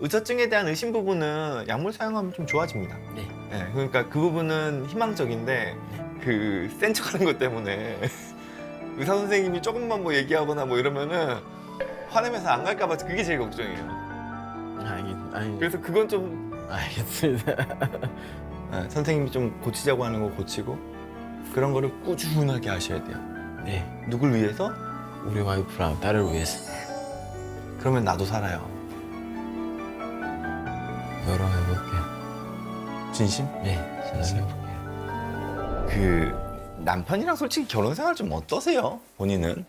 의처증에 대한 의심 부분은 약물 사용하면 좀 좋아집니다. 네. 네, 그러니까 그 부분은 희망적인데 그 센 척하는 것 때문에 의사 선생님이 조금만 뭐 얘기하거나 뭐 이러면은 화내면서 안 갈까 봐 그게 제일 걱정이에요. 그래서 그건 좀 알겠습니다. 네, 선생님이 좀 고치자고 하는 거 고치고 그런 거를 꾸준하게 하셔야 돼요. 네. 누굴 위해서? 우리 와이프랑 딸을 위해서 그러면 나도 살아요. 노력해볼게요. 진심? 네, 생각해볼게요. 그 남편이랑 솔직히 결혼 생활 좀 어떠세요? 본인은?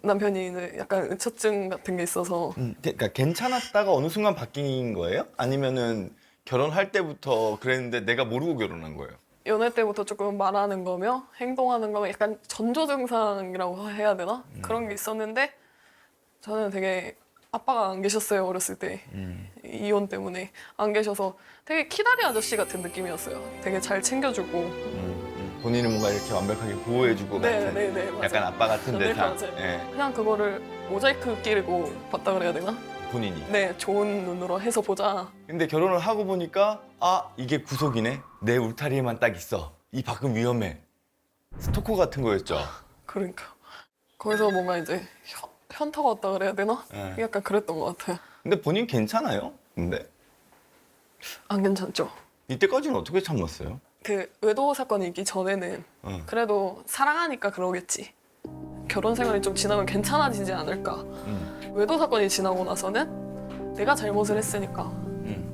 남편이 이제 약간 의처증 같은 게 있어서 그러니까 괜찮았다가 어느 순간 바뀐 거예요? 아니면은 결혼할 때부터 그랬는데 내가 모르고 결혼한 거예요? 연애 때부터 조금 말하는 거며 행동하는 거면 약간 전조 증상이라고 해야 되나? 그런 게 있었는데 저는 되게 아빠가 안 계셨어요, 어렸을 때. 이혼 때문에 안 계셔서 되게 키다리 아저씨 같은 느낌이었어요. 되게 잘 챙겨주고. 본인은 뭔가 이렇게 완벽하게 보호해주고 같은 맞아요. 약간 아빠 같은 네, 대상. 맞아요. 예, 그냥 그거를 모자이크 끼고 봤다 그래야 되나? 본인이. 네, 좋은 눈으로 해서 보자. 근데 결혼을 하고 보니까 아 이게 구속이네. 내 울타리에만 딱 있어. 이 밖은 위험해. 스토커 같은 거였죠. 그러니까 거기서 뭔가 이제 현타가 왔다 그래야 되나? 네. 약간 그랬던 것 같아요. 근데 본인 괜찮아요? 근데 안 괜찮죠? 이때까지는 어떻게 참았어요? 그 외도 사건이 있기 전에는 그래도 사랑하니까 그러겠지. 결혼 생활이 좀 지나면 괜찮아지지 않을까. 외도 사건이 지나고 나서는 내가 잘못을 했으니까.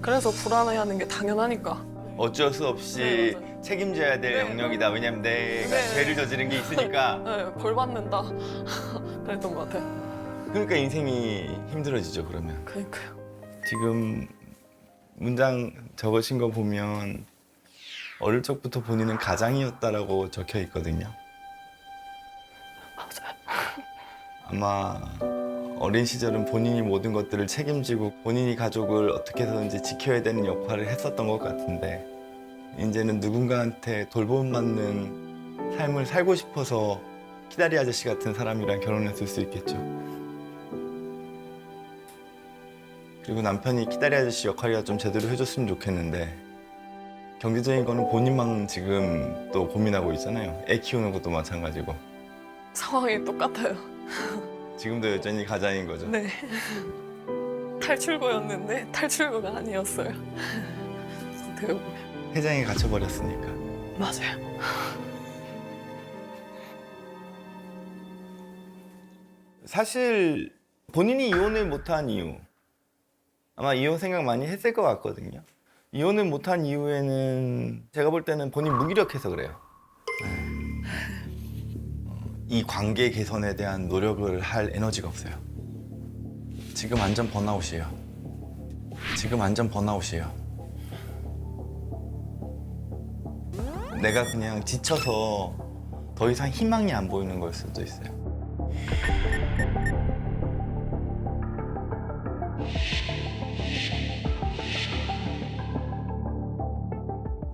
그래서 불안해하는 게 당연하니까. 어쩔 수 없이 네, 책임져야 될 네. 영역이다. 왜냐면 내가 네. 죄를 저지른 게 있으니까. 네, 벌 받는다. 그랬던 것 같아요. 그러니까 인생이 힘들어지죠. 그러면 그러니까요. 지금 문장 적으신 거 보면 어릴 적부터 본인은 가장이었다라고 적혀 있거든요. 아마 어린 시절은 본인이 모든 것들을 책임지고 본인이 가족을 어떻게 해서든지 지켜야 되는 역할을 했었던 것 같은데 이제는 누군가한테 돌봄받는 삶을 살고 싶어서 키다리 아저씨 같은 사람이랑 결혼했을 수 있겠죠. 그리고 남편이 기다리 아저씨 역할이라 좀 제대로 해줬으면 좋겠는데 경제적인 거는 본인만 지금 또 고민하고 있잖아요. 애 키우는 것도 마찬가지고. 상황이 똑같아요. 지금도 여전히 가장인 거죠. 네. 탈출구였는데 탈출구가 아니었어요. 어떻게 보면. 회장에 갇혀버렸으니까. 맞아요. 사실 본인이 이혼을 못한 이유, 아마 이혼 생각 많이 했을 것 같거든요. 이혼을 못한 이유에는 제가 볼 때는 본인 무기력해서 그래요. 이 관계 개선에 대한 노력을 할 에너지가 없어요. 지금 완전 번아웃이에요. 지금 완전 번아웃이에요. 내가 그냥 지쳐서 더 이상 희망이 안 보이는 걸 수도 있어요.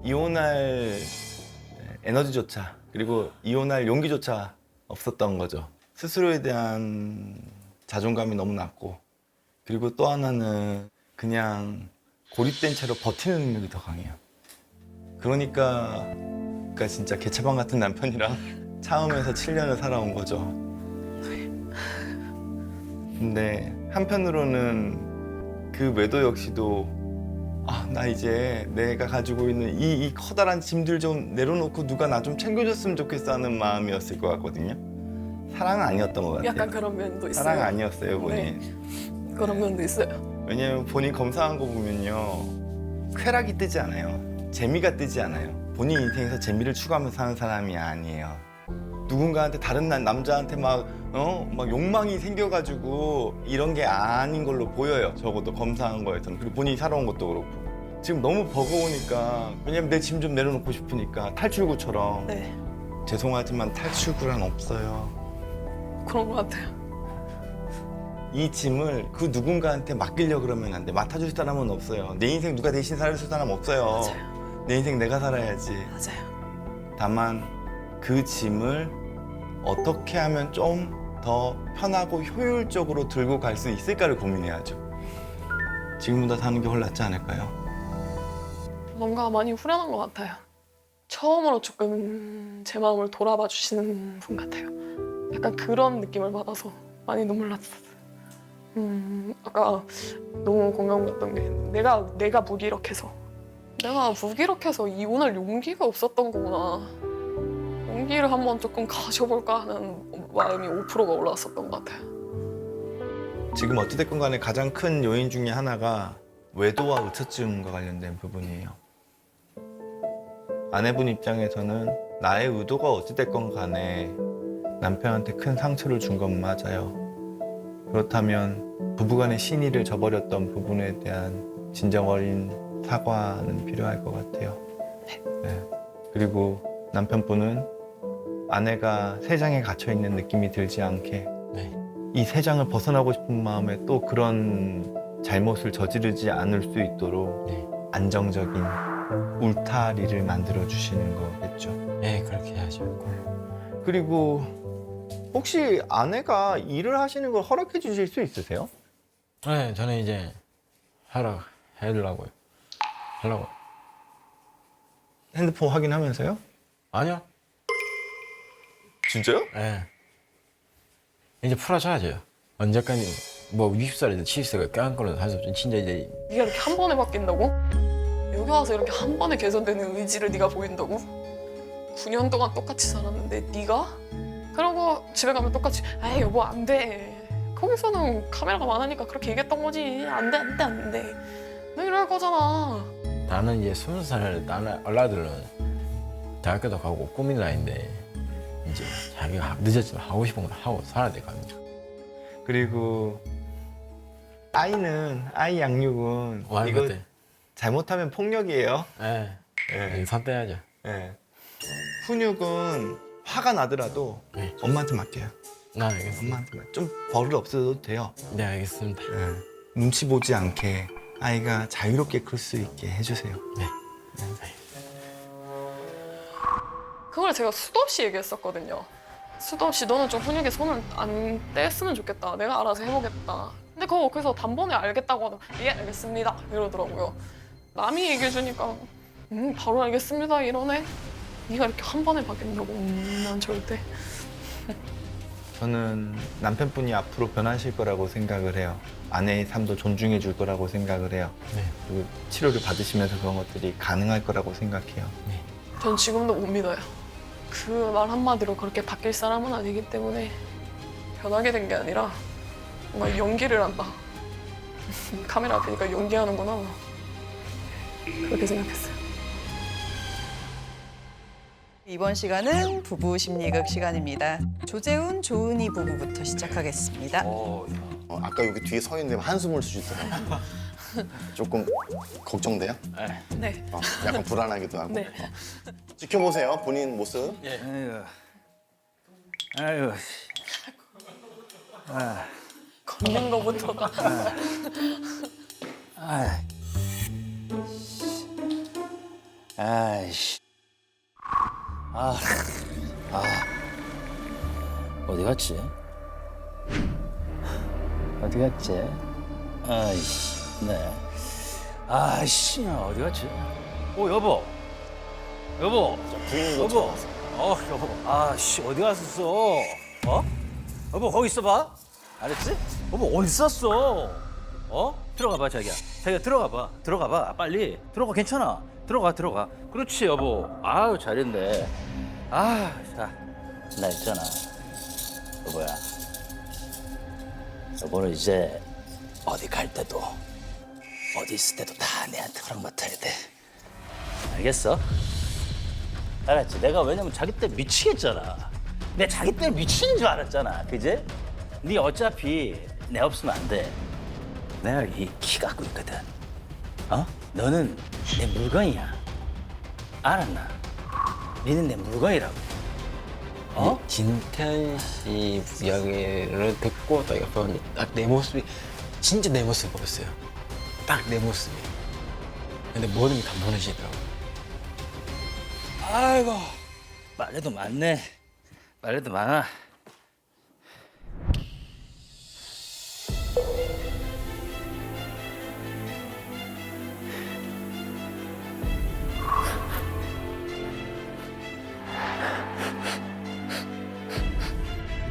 이혼할 에너지조차, 그리고 이혼할 용기조차 없었던 거죠. 스스로에 대한 자존감이 너무 낮고, 그리고 또 하나는 그냥 고립된 채로 버티는 능력이 더 강해요. 그러니까 진짜 개차반 같은 남편이랑 참으면서 7년을 살아온 거죠. 근데 한편으로는 그 외도 역시도 나 이제 내가 가지고 있는 이 커다란 짐들 좀 내려놓고 누가 나 좀 챙겨줬으면 좋겠어 하는 마음이었을 것 같거든요. 사랑은 아니었던 것 같아요. 약간 그런 면도 있어요. 사랑 아니었어요, 본인. 네. 그런 면도 있어요. 왜냐면 본인 검사한 거 보면요, 쾌락이 뜨지 않아요. 재미가 뜨지 않아요. 본인 인생에서 재미를 추구하면서 사는 사람이 아니에요. 누군가한테 다른 남자한테 막 욕망이 생겨가지고 이런 게 아닌 걸로 보여요. 적어도 검사한 거에서는. 그리고 본인이 살아온 것도 그렇고. 지금 너무 버거우니까, 왜냐면 내 짐 좀 내려놓고 싶으니까, 탈출구처럼. 네. 죄송하지만 탈출구란 없어요. 그런 것 같아요. 이 짐을 그 누군가한테 맡기려고 그러면 안 돼. 맡아줄 사람은 없어요. 내 인생 누가 대신 살아줄 사람 없어요. 맞아요. 내 인생 내가 살아야지. 맞아요. 다만 그 짐을 어떻게 하면 좀 더 편하고 효율적으로 들고 갈 수 있을까를 고민해야죠. 지금보다 사는 게 훨 낫지 않을까요? 뭔가 많이 후련한 것 같아요. 처음으로 조금 제 마음을 돌아봐 주시는 분 같아요. 약간 그런 느낌을 받아서 많이 눈물 났어요. 아까 너무 공감 갔던 게 내가 무기력해서 이혼할 용기가 없었던 거구나. 용기를 한번 조금 가져볼까 하는 마음이 5%가 올라왔었던 것 같아요. 지금 어찌됐건 간에 가장 큰 요인 중에 하나가 외도와 의처증과 관련된 부분이에요. 아내분 입장에서는 나의 의도가 어찌됐건 간에 남편한테 큰 상처를 준 건 맞아요. 그렇다면 부부간의 신의를 저버렸던 부분에 대한 진정 어린 사과는 필요할 것 같아요. 네. 그리고 남편분은 아내가 세장에 갇혀있는 느낌이 들지 않게 네. 이 세장을 벗어나고 싶은 마음에 또 그런 잘못을 저지르지 않을 수 있도록 네. 안정적인 울타리를 만들어 주시는 거겠죠. 네, 그렇게 해야죠. 그리고 혹시 아내가 일을 하시는 걸 허락해 주실 수 있으세요? 네, 저는 이제 해주려고요. 하려고. 핸드폰 확인하면서요? 아니요. 진짜요? 네. 이제 풀어줘야죠. 언제까지 뭐 60살이든 70살이든 깡걸로 할 수 없죠. 진짜 이제 네가 이렇게 한 번에 바뀐다고? 여기 와서 이렇게 한 번에 개선되는 의지를 네가 보인다고? 9년 동안 똑같이 살았는데 네가? 그러고 집에 가면 똑같이 아이 여보 안 돼. 거기서는 카메라가 많으니까 그렇게 얘기했던 거지. 안 돼 안 돼 안 돼. 너 이럴 거잖아. 나는 이제 20살 나는 얼라들은 대학교도 가고 꿈이 나인데 이제 자기가 늦었지만 하고 싶은 걸 하고 살아야 될 거 아닙니까? 그리고 아이 양육은 이거 잘못하면 폭력이에요. 네. 네. 선택해야죠. 네. 훈육은 화가 나더라도 네. 엄마한테 맡겨요. 네, 알겠습니다. 엄마한테 좀 버릇 없어도 돼요. 네, 알겠습니다. 네. 눈치 보지 않게 아이가 자유롭게 클 수 있게 해주세요. 네. 그걸 제가 수도 없이 얘기했었거든요. 수도 없이 너는 좀 훈육에 손을 안 뗐으면 좋겠다. 내가 알아서 해보겠다. 근데 그래서 단번에 알겠다고 하면 예 알겠습니다 이러더라고요. 남이 얘기해 주니까 바로 알겠습니다 이러네. 네가 이렇게 한 번에 바뀐다고? 난 절대. 저는 남편분이 앞으로 변하실 거라고 생각을 해요. 아내의 삶도 존중해 줄 거라고 생각을 해요. 그리고 치료를 받으시면서 그런 것들이 가능할 거라고 생각해요. 전 지금도 못 믿어요. 그 말 한마디로 그렇게 바뀔 사람은 아니기 때문에 변하게 된 게 아니라 뭔가 연기를 한다. 카메라 앞이니까 연기하는구나. 그렇게 생각했어요. 이번 시간은 부부 심리극 시간입니다. 조재훈, 조은희 부부부터 시작하겠습니다. 아까 여기 뒤에 서 있는데 한숨을 쉬시더라고요. 조금 걱정돼요? 네. 약간 불안하기도 하고. 네. 지켜보세요, 본인 모습. 아유, 걷는 거부터가. 아이씨. 어디 갔지? 어디 갔지? 아이씨, 네. 아이씨, 어디 갔지? 여보. 부인도 여보. 여보. 아씨, 어디 갔었어? 여보, 거기 있어봐. 알았지? 여보, 어디 있었어? 들어가봐, 자기야. 자기야, 들어가봐. 빨리. 들어가, 괜찮아. 들어가. 그렇지, 여보. 아유, 잘했네. 자, 나 있잖아. 여보야. 여보는 이제 어디 갈 때도, 어디 있을 때도 다 내한테 허락 맡아야 돼. 알겠어? 알았지? 내가 왜냐면 자기 때 미치겠잖아. 내 자기 때 미치는 줄 알았잖아. 그지? 네 어차피 내 없으면 안 돼. 내가 이 키 갖고 있거든. 너는 내 물건이야. 알았나? 너는 내 물건이라고. 김태현 씨 이야기를 듣고 딱 옆에 딱 내 모습이 진짜 내 모습 보였어요. 딱 내 모습이. 근데 모든 게 다 무너지더라고요. 아이고, 빨래도 많네. 빨래도 많아.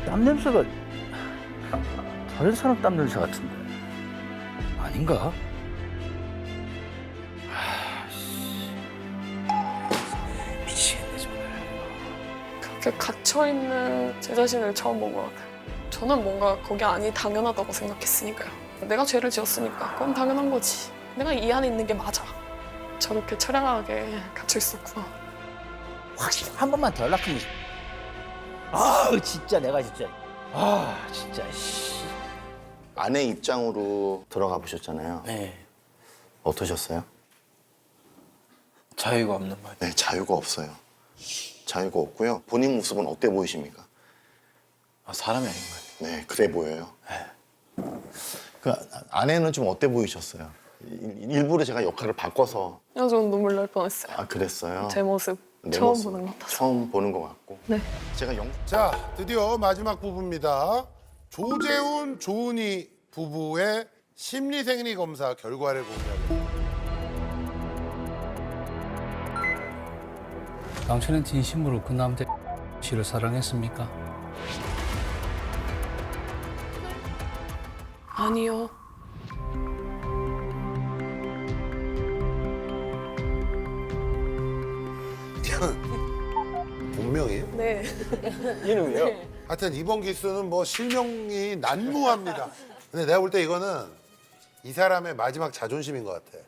땀 냄새가 다른 사람 땀 냄새 같은데 아닌가? 미치겠네 정말. 그렇게 갇혀있는 제 자신을 처음 본 것 같아요. 저는 뭔가 거기 안이 당연하다고 생각했으니까요. 내가 죄를 지었으니까 그건 당연한 거지. 내가 이 안에 있는 게 맞아. 저렇게 처량하게 갇혀 있었구나. 확실히 한 번만 더 연락하면 진짜 내가 진짜 진짜 씨. 아내 입장으로 들어가 보셨잖아요. 네. 어떠셨어요? 자유가 없는 말. 네, 자유가 없어요. 자유가 없고요. 본인 모습은 어때 보이십니까? 사람이 아닌 것 같아요. 네, 그래 보여요. 그 아내는 좀 어때 보이셨어요? 일부러 제가 역할을 바꿔서. 저는 눈물 날 뻔했어요. 그랬어요? 제 모습 내 처음 모습. 보는 것 같아서. 처음 보는 것 같고. 네. 제가 자, 드디어 마지막 부부입니다. 조재훈, 조은희 부부의 심리생리 검사 결과를 공개합니다. 당신은 진심으로 그 남자 씨를 사랑했습니까? 아니요. 본명이에요? 네. 이름이요? 하여튼 이번 기수는 뭐 실명이 난무합니다. 근데 내가 볼 때 이거는 이 사람의 마지막 자존심인 것 같아.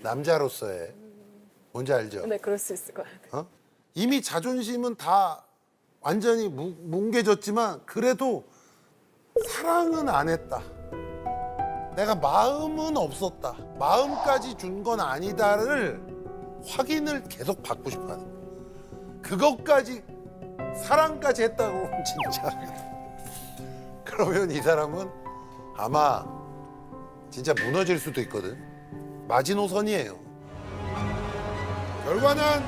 남자로서의. 뭔지 알죠? 네, 그럴 수 있을 것 같아요. 이미 자존심은 다 완전히 뭉개졌지만 그래도 사랑은 안 했다. 내가 마음은 없었다. 마음까지 준 건 아니다를 확인을 계속 받고 싶어 하는 거야. 그것까지 사랑까지 했다고 진짜. 그러면 이 사람은 아마 진짜 무너질 수도 있거든. 마지노선이에요. 결과는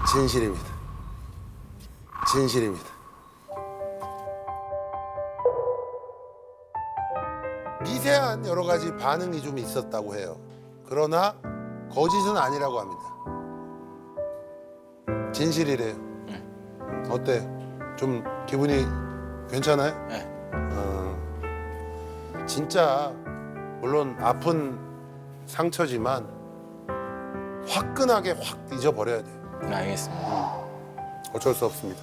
진실입니다. 진실입니다. 미세한 여러 가지 반응이 좀 있었다고 해요. 그러나 거짓은 아니라고 합니다. 진실이래요. 어때? 좀 기분이 괜찮아요? 네. 진짜 물론 아픈 상처지만 화끈하게 확 잊어버려야 돼요. 네, 알겠습니다. 어쩔 수 없습니다.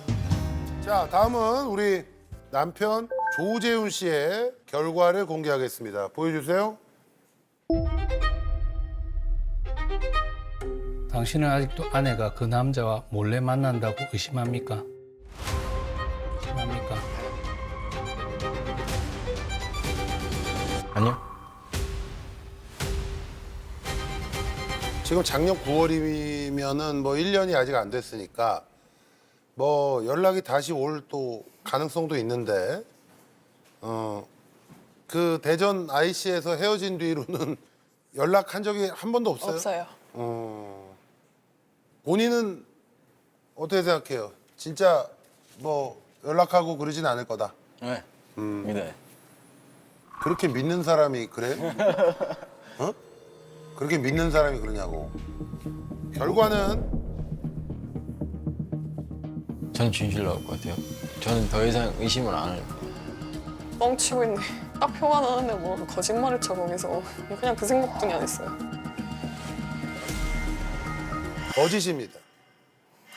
자, 다음은 우리 남편 조재훈 씨의 결과를 공개하겠습니다. 보여주세요. 당신은 아직도 아내가 그 남자와 몰래 만난다고 의심합니까? 의심합니까? 아니요. 지금 작년 9월이면은 뭐 1년이 아직 안 됐으니까 뭐 연락이 다시 올 또 가능성도 있는데 그 대전 IC에서 헤어진 뒤로는 연락한 적이 한 번도 없어요? 없어요. 본인은 어떻게 생각해요? 진짜 뭐 연락하고 그러진 않을 거다. 네. 믿어요. 그렇게 믿는 사람이 그래? 어? 그렇게 믿는 사람이 그러냐고. 결과는 전 진실 나올 것 같아요. 저는 더 이상 의심을 안 해요. 뻥치고 있네. 딱 표가 나는데 뭐 거짓말을 쳐 거기서. 그냥 그 생각뿐이 안 했어요. 거짓입니다.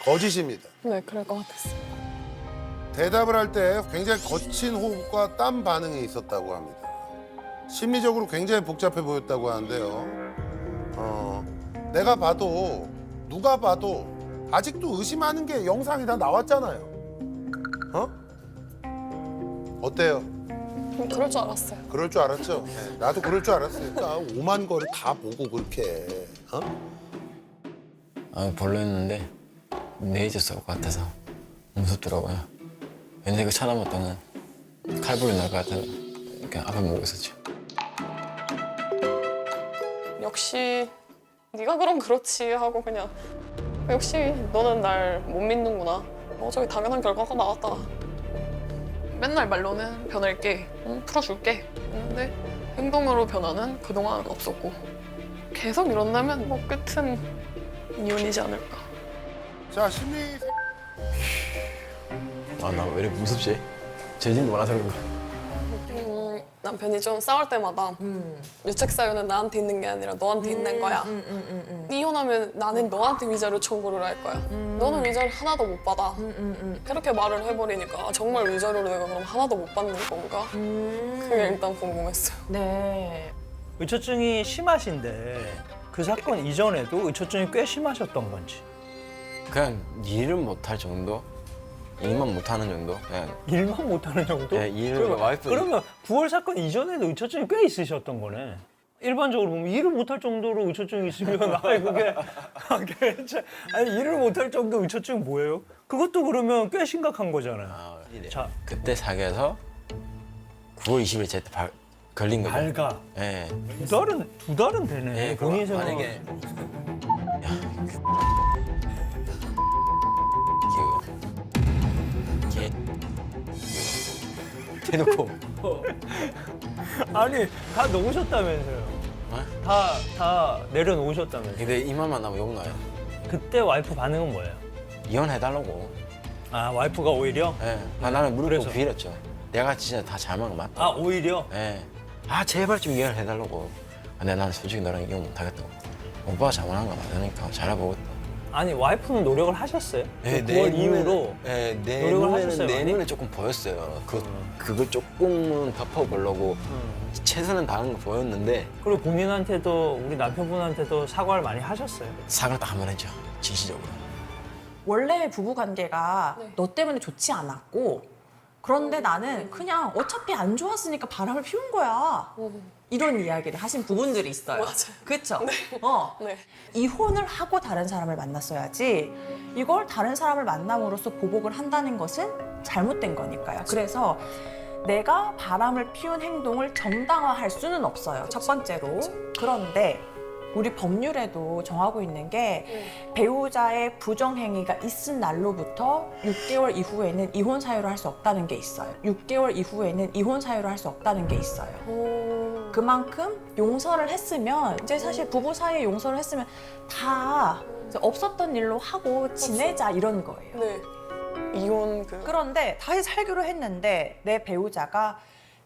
거짓입니다. 네, 그럴 것 같았어요. 대답을 할 때 굉장히 거친 호흡과 땀 반응이 있었다고 합니다. 심리적으로 굉장히 복잡해 보였다고 하는데요. 내가 봐도 누가 봐도 아직도 의심하는 게 영상이 다 나왔잖아요. 어때요? 그럴 줄 알았어요. 그럴 줄 알았죠? 네, 나도 그럴 줄 알았으니까 5만 거를 다 보고 그렇게. 별로였는데 내잊었을 것 같아서 무섭더라고요. 왠지 그 쳐다봤더니 칼불이 날 것 같아서 그냥 앞에 보고 있었죠. 역시 네가 그럼 그렇지 하고 그냥 역시 너는 날 못 믿는구나. 저기 당연한 결과가 나왔다. 맨날 말로는 변할게, 풀어줄게 했는데 행동으로 변화는 그동안 없었고 계속 이런다면 뭐 끝은 이혼이지 않을까. 자, 심리. 나 왜 이렇게 무섭지? 죄진도 많아서 그런가? 남편이 좀 싸울 때마다 유책 사유는 나한테 있는 게 아니라 너한테 있는 거야. 이혼하면 나는 너한테 위자료 청구를 할 거야. 너는 위자료 하나도 못 받아. 그렇게 말을 해버리니까 정말 위자료를 내가 그럼 하나도 못 받는 건가? 그게 일단 궁금했어요. 네. 의처증이 심하신데 그 사건 이전에도 의처증이 꽤 심하셨던 건지. 그냥 일을 못할 정도? 일만 못하는 정도? 그냥 일만 못하는 정도? 네, 일을 와이프. 그러면 9월 사건 이전에도 의처증이 꽤 있으셨던 거네. 일반적으로 보면 일을 못할 정도로 의처증이 있으면 그게 아니 일을 못할 정도 의처증 뭐예요? 그것도 그러면 꽤 심각한 거잖아요. 자, 그때 사귀어서 9월 20일 제 때 걸린 거죠. 발가. 네. 두 달은 되네. 네, 본인 그럼 생각. 만약에 대놓고 아니 다 놓으셨다면서요. 다 내려놓으셨다면서요. 근데 이만만 나면 욕 나요. 그때 와이프 반응은 뭐예요? 이혼해달라고. 아 와이프가 오히려? 네. 나는 무릎 그래서? 꿇고 빌었죠. 내가 진짜 다 잘못한 거 맞다. 아 오히려? 네. 제발 좀 이해를 해달라고. 근데 나는 솔직히 너랑 이혼 못하겠다고. 오빠가 잘못한 거 맞으니까 잘해보겠다. 아니 와이프는 노력을 하셨어요? 네, 그 9월 이후로 내 노력을 눈에는 하셨어요, 내 많이? 눈에 조금 보였어요. 그걸 조금은 덮어보려고 최선은 다한 거 보였는데 그리고 본인한테도 우리 남편분한테도 사과를 많이 하셨어요? 사과를 딱 한 번 했죠. 진실적으로. 원래 부부 관계가 너 때문에 좋지 않았고 그런데 나는 그냥 어차피 안 좋았으니까 바람을 피운 거야. 이런 이야기를 하신 부분들이 있어요. 맞아요. 그렇죠? 네. 이혼을 하고 다른 사람을 만났어야지 이걸 다른 사람을 만남으로써 보복을 한다는 것은 잘못된 거니까요. 그래서 내가 바람을 피운 행동을 정당화할 수는 없어요. 첫 번째로. 그런데 우리 법률에도 정하고 있는 게 배우자의 부정행위가 있은 날로부터 6개월 이후에는 이혼 사유를 할 수 없다는 게 있어요. 6개월 이후에는 이혼 사유를 할 수 없다는 게 있어요. 그만큼 용서를 했으면 이제 사실 부부 사이에 용서를 했으면 다 이제 없었던 일로 하고 지내자 이런 거예요. 네. 이혼 그런데 다시 살기로 했는데 내 배우자가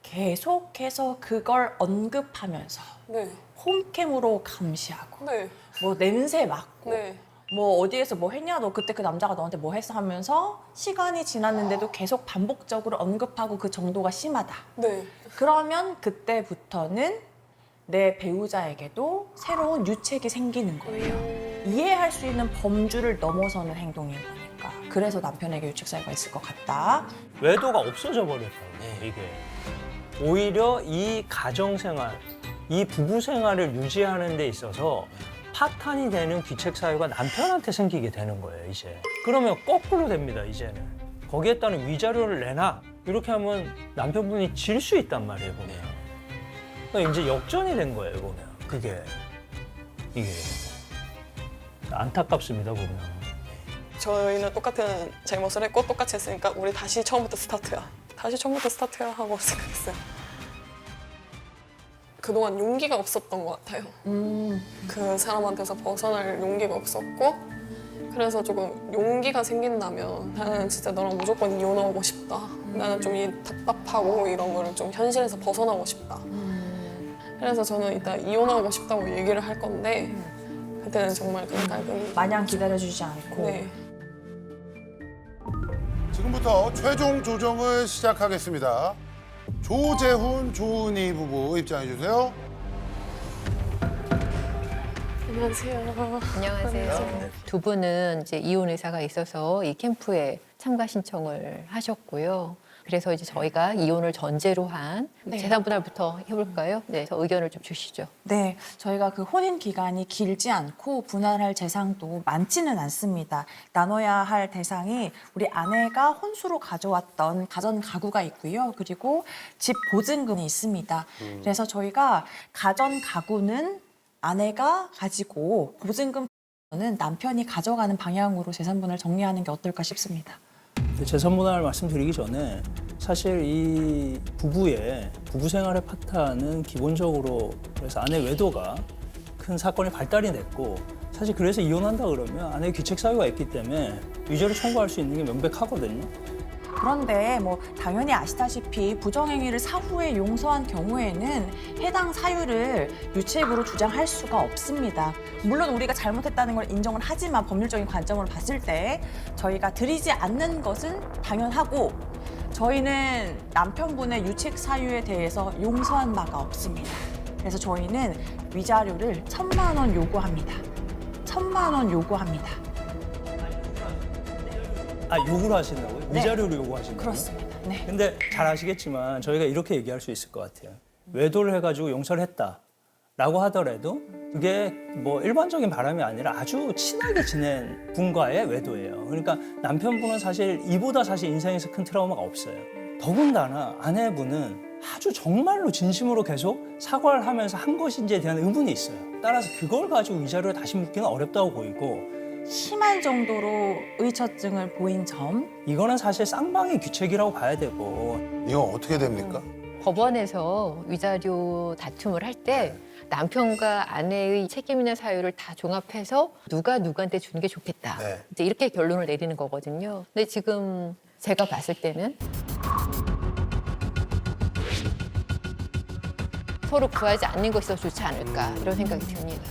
계속해서 그걸 언급하면서 네. 홈캠으로 감시하고 네. 뭐 냄새 맡고 네. 뭐 어디에서 뭐 했냐 너 그때 그 남자가 너한테 뭐 했어 하면서 시간이 지났는데도 계속 반복적으로 언급하고 그 정도가 심하다. 네. 그러면 그때부터는 내 배우자에게도 새로운 유책이 생기는 거예요. 이해할 수 있는 범주를 넘어서는 행동인 거니까. 그래서 남편에게 유책 사유가 있을 것 같다. 외도가 없어져 버렸다고 이게. 오히려 이 가정생활, 이 부부 생활을 유지하는 데 있어서 파탄이 되는 귀책 사유가 남편한테 생기게 되는 거예요, 이제. 그러면 거꾸로 됩니다, 이제는. 거기에 따른 위자료를 내놔. 이렇게 하면 남편분이 질 수 있단 말이에요, 보면. 그러니까 이제 역전이 된 거예요, 보면. 이게. 안타깝습니다, 보면. 저희는 똑같은 잘못을 했고 똑같이 했으니까 우리 다시 처음부터 스타트야. 다시 처음부터 스타트야 하고 생각했어요. 그동안 용기가 없었던 것 같아요. 그 사람한테서 벗어날 용기가 없었고 그래서 조금 용기가 생긴다면 나는 진짜 너랑 무조건 이혼하고 싶다. 나는 좀 이 답답하고 이런 거를 좀 현실에서 벗어나고 싶다. 그래서 저는 이따 이혼하고 싶다고 얘기를 할 건데 그때는 정말 그냥 깔끔히 마냥 기다려주지 않고 네. 지금부터 최종 조정을 시작하겠습니다. 조재훈, 조은희 부부 입장해 주세요. 안녕하세요. 안녕하세요. 두 분은 이제 이혼 의사가 있어서 이 캠프에 참가 신청을 하셨고요. 그래서 이제 저희가 이혼을 전제로 한 네. 재산 분할부터 해볼까요? 네, 그래서 의견을 좀 주시죠. 네, 저희가 그 혼인 기간이 길지 않고 분할할 재산도 많지는 않습니다. 나눠야 할 대상이 우리 아내가 혼수로 가져왔던 가전 가구가 있고요. 그리고 집 보증금이 있습니다. 그래서 저희가 가전 가구는 아내가 가지고 보증금은 남편이 가져가는 방향으로 재산분을 정리하는 게 어떨까 싶습니다. 재산 분할 말씀드리기 전에 사실 이 부부의 부부 생활의 파탄은 기본적으로 그래서 아내 외도가 큰 사건이 발달이 됐고 사실 그래서 이혼한다 그러면 아내의 귀책 사유가 있기 때문에 위자료 청구할 수 있는 게 명백하거든요. 그런데 뭐 당연히 아시다시피 부정행위를 사후에 용서한 경우에는 해당 사유를 유책으로 주장할 수가 없습니다. 물론 우리가 잘못했다는 걸 인정을 하지만 법률적인 관점으로 봤을 때 저희가 드리지 않는 것은 당연하고 저희는 남편분의 유책 사유에 대해서 용서한 바가 없습니다. 그래서 저희는 위자료를 1,000만 원 요구합니다. 1,000만 원 요구합니다. 아, 요구를 하신다고요? 네. 위자료를 요구하신다고요? 그렇습니다. 네. 근데 잘 아시겠지만 저희가 이렇게 얘기할 수 있을 것 같아요. 외도를 해가지고 용서를 했다라고 하더라도 그게 뭐 일반적인 바람이 아니라 아주 친하게 지낸 분과의 외도예요. 그러니까 남편분은 사실 이보다 사실 인생에서 큰 트라우마가 없어요. 더군다나 아내분은 아주 정말로 진심으로 계속 사과를 하면서 한 것인지에 대한 의문이 있어요. 따라서 그걸 가지고 위자료를 다시 묻기는 어렵다고 보이고 심한 정도로 의처증을 보인 점 이거는 사실 쌍방의 귀책이라고 봐야 되고 이거 어떻게 됩니까? 법원에서 위자료 다툼을 할 때 남편과 아내의 책임이나 사유를 다 종합해서 누가 누구한테 주는 게 좋겠다. 네. 이제 이렇게 결론을 내리는 거거든요. 근데 지금 제가 봤을 때는 서로 구하지 않는 것이 더 좋지 않을까 이런 생각이 듭니다.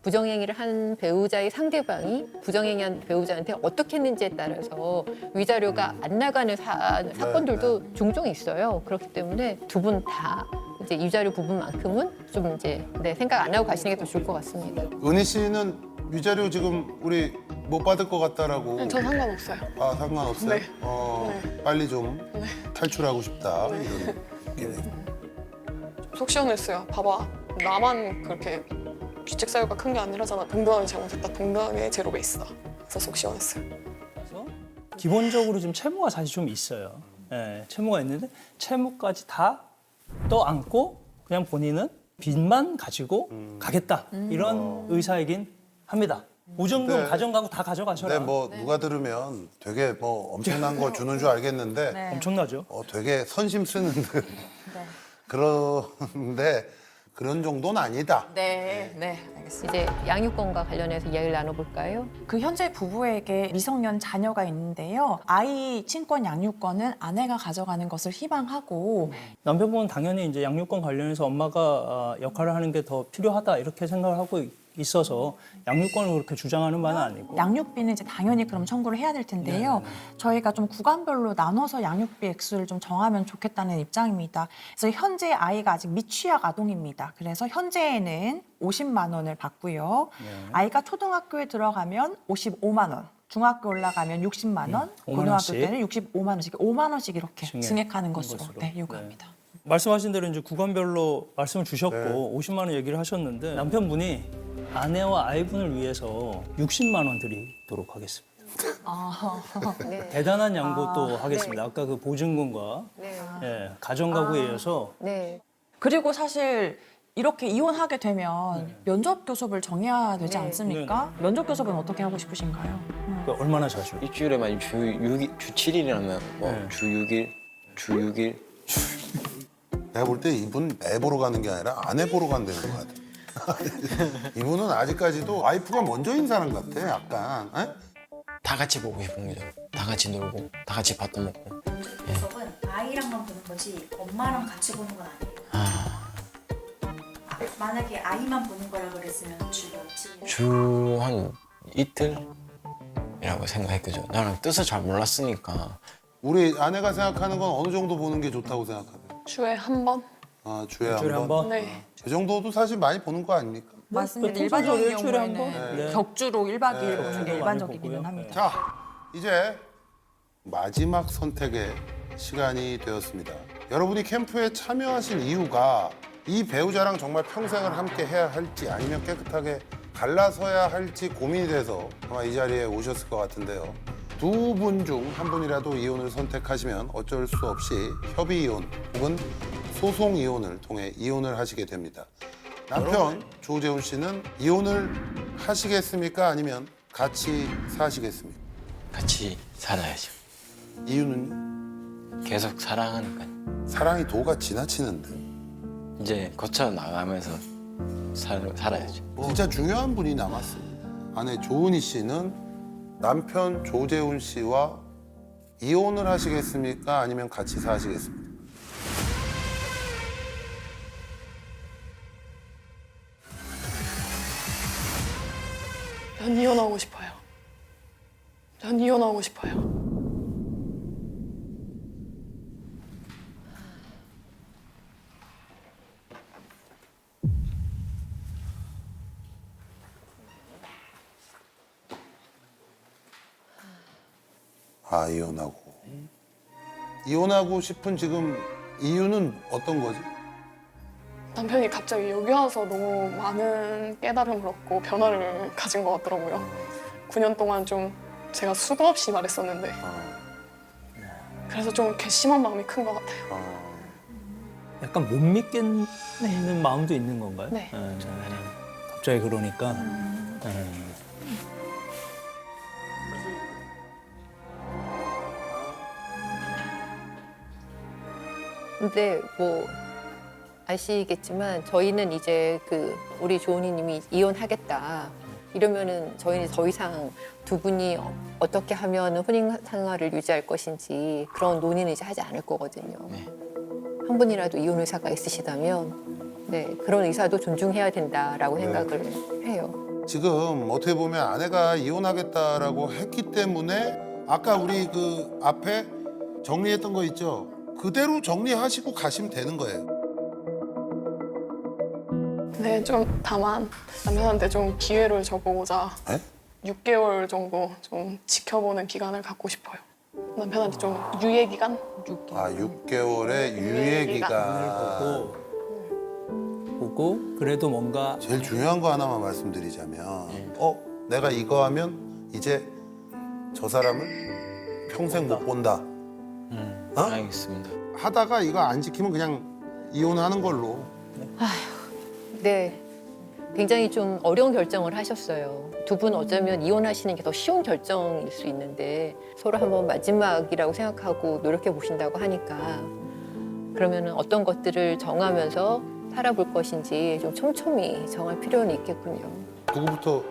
부정행위를 한 배우자의 상대방이 부정행위한 배우자한테 어떻게 했는지에 따라서 위자료가 안 나가는 사건들도 종종 있어요. 그렇기 때문에 두 분 다 이제 위자료 부분만큼은 좀 이제 생각 안 하고 가시는 게 더 좋을 것 같습니다. 은희 씨는 위자료 지금 우리 못 받을 것 같다라고. 네, 전 상관없어요. 아, 상관없어요? 네. 네. 빨리 좀 탈출하고 싶다. 이런. 속 시원했어요. 봐봐. 나만 그렇게 귀책 사유가 큰 게 아니라잖아. 동등하게 잘못했다. 동등하게 제로 베이스다. 그래서 속 시원했어요. 그래서 기본적으로 좀 채무가 사실 좀 있어요. 예, 채무가 있는데 채무까지 다 떠안고 그냥 본인은 빚만 가지고 가겠다 이런 의사이긴 합니다. 보증금, 네. 가정가구 다 가져가셔라. 근데 뭐 누가 들으면 되게 뭐 엄청난 거 주는 줄 알겠는데 네. 엄청나죠. 되게 선심 쓰는 듯 그런데 그런 정도는 아니다. 네, 네, 알겠습니다. 이제 양육권과 관련해서 이야기를 나눠볼까요? 그 현재 부부에게 미성년 자녀가 있는데요. 아이 친권 양육권은 아내가 가져가는 것을 희망하고 남편분은 당연히 이제 양육권 관련해서 엄마가 역할을 하는 게 더 필요하다 이렇게 생각을 하고 있어서 양육권을 그렇게 주장하는 바는 아니고. 양육비는 이제 당연히 그럼 청구를 해야 될 텐데요. 저희가 좀 구간별로 나눠서 양육비 액수를 좀 정하면 좋겠다는 입장입니다. 그래서 현재 아이가 아직 미취학 아동입니다. 그래서 현재에는 50만 원을 받고요. 아이가 초등학교에 들어가면 55만 원. 중학교 올라가면 60만 원, 5만 고등학교 원씩. 때는 65만 원씩, 5만 원씩 이렇게 하는 증액하는 것으로 네, 요구합니다. 말씀하신 대로 이제 구간별로 말씀을 주셨고 50만 원 얘기를 하셨는데 남편분이 아내와 아이분을 위해서 60만 원 드리도록 하겠습니다. 네. 대단한 양보 또 하겠습니다. 아까 그 보증금과 예, 가정가구에 이어서 네. 그리고 사실 이렇게 이혼하게 되면 면접 교섭을 정해야 되지 네. 않습니까? 면접 교섭은 어떻게 하고 싶으신가요? 그 얼마나 자주? 일주일에 만약 주 7일이라면 뭐 네. 주 6일, 주 6일. 내가 볼 때 이분 애 보러 가는 게 아니라 아내 보러 간다는 것 같아. 이분은 아직까지도 와이프가 먼저인 사람 같아, 약간. 에? 다 같이 보고 싶은 거죠. 다 같이 놀고, 다 같이 밥도 먹고. 구석은 아이랑만 보는 거지 엄마랑 같이 보는 건 아니에요. 만약에 아이만 보는 거라 그랬으면 주 며칠? 주 한 이틀이라고 생각했거든. 나는 뜻을 잘 몰랐으니까. 우리 아내가 생각하는 건 어느 정도 보는 게 좋다고 생각하세요? 주에 한 번? 아, 주에 일주일에 한 한 번? 번? 네. 그 정도도 사실 많이 보는 거 아닙니까? 맞습니다. 통상적으로 일반적인 일주일에 한 경우에는 번? 네. 격주로 1박 2일 보는 게 많이 일반적이기는 보고요. 합니다. 자, 이제 마지막 선택의 시간이 되었습니다. 여러분이 캠프에 참여하신 이유가 이 배우자랑 정말 평생을 함께 해야 할지 아니면 깨끗하게 갈라서야 할지 고민이 돼서 아마 이 자리에 오셨을 것 같은데요. 두 분 중 한 분이라도 이혼을 선택하시면 어쩔 수 없이 협의 이혼 혹은 소송 이혼을 통해 이혼을 하시게 됩니다. 남편 조재훈 씨는 이혼을 하시겠습니까? 아니면 같이 사시겠습니까? 같이 살아야죠. 이유는요? 계속 사랑하니까. 사랑이 도가 지나치는데 이제 거쳐 나가면서 살아야죠. 진짜 중요한 분이 남았습니다. 아내 조은희 씨는 남편 조재훈 씨와 이혼을 하시겠습니까? 아니면 같이 사시겠습니까? 난 이혼하고 싶어요. 난 이혼하고 싶어요. 아, 이혼하고 싶은 지금 이유는 어떤 거지? 남편이 갑자기 여기 와서 너무 많은 깨달음을 얻고 변화를 가진 것 같더라고요. 9년 동안 좀 제가 수도 없이 말했었는데 그래서 좀 괘씸한 마음이 큰 것 같아요. 약간 못 믿겠는 마음도 있는 건가요? 네. 갑자기 그러니까. 근데 뭐 아시겠지만 저희는 이제 그 우리 조은희님이 이혼하겠다 이러면은 저희는 더 이상 두 분이 어떻게 하면 혼인 생활을 유지할 것인지 그런 논의는 이제 하지 않을 거거든요. 네. 한 분이라도 이혼 의사가 있으시다면 네 그런 의사도 존중해야 된다라고 생각을 해요. 지금 어떻게 보면 아내가 이혼하겠다라고 했기 때문에 아까 우리 그 앞에 정리했던 거 있죠? 그대로 정리하시고 가시면 되는 거예요. 근데 좀 다만 남편한테 좀 기회를 줘보고자 에? 6개월 정도 좀 지켜보는 기간을 갖고 싶어요. 남편한테 좀 유예 기간? 아, 6개월의 유예 기간. 보고 그래도 뭔가 제일 중요한 거 하나만 말씀드리자면 내가 이거 하면 이제 저 사람을 평생 못 본다. 알겠습니다. 하다가 이거 안 지키면 그냥 이혼하는 걸로. 네. 굉장히 좀 어려운 결정을 하셨어요. 두 분 어쩌면 이혼하시는 게 더 쉬운 결정일 수 있는데 서로 한번 마지막이라고 생각하고 노력해 보신다고 하니까 그러면은 어떤 것들을 정하면서 살아볼 것인지 좀 촘촘히 정할 필요는 있겠군요. 누구부터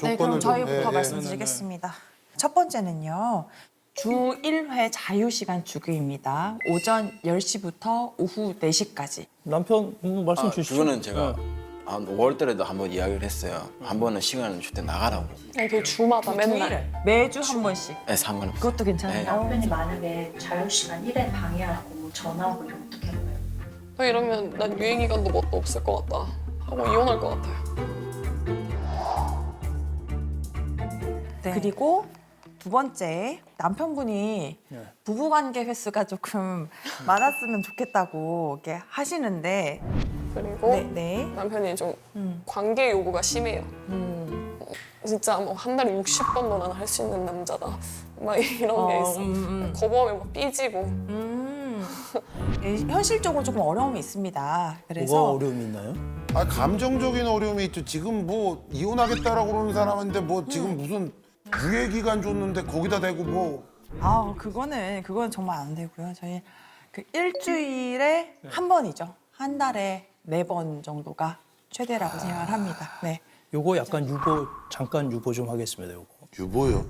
네, 조건을 그럼 좀, 저희부터 말씀드리겠습니다. 첫 번째는요. 주 1회 자유시간 주기입니다. 오전 10시부터 오후 4시까지. 남편 말씀 주시죠. 그거는 제가 한 5월 달에도 한번 이야기를 했어요. 한 번은 시간을 줄 때 나가라고. 그 주마다 맨날. 매주 한 번씩. 네, 상관없어요. 그것도 괜찮아요. 남편이 만약에 자유시간 1회 방해하고 전화하고 이러면 어떻게 할 거예요? 너 이러면 난 유예기간도 뭣도 없을 것 같다 하고 이혼할 것 같아요. 네. 그리고 두 번째, 남편분이 부부관계 횟수가 조금 많았으면 좋겠다고 이렇게 하시는데 그리고 네. 남편이 좀 관계 요구가 심해요. 진짜 뭐 한 달에 60번도 난 할 수 있는 남자다. 막 이런 게 있어. 거부하면 막 삐지고. 현실적으로 조금 어려움이 있습니다. 그래서 뭐가 어려움이 있나요? 아, 감정적인 어려움이 있죠. 지금 뭐 이혼하겠다라고 그러는 사람인데 뭐 지금 무슨 유예 기간 줬는데 거기다 대고 뭐 그거는 정말 안 되고요. 저희 그 일주일에 한 번이죠. 한 달에 4번 정도가 최대라고 생각을 합니다. 네. 요거 약간 잠깐 유보 좀 하겠습니다. 요거. 유보요.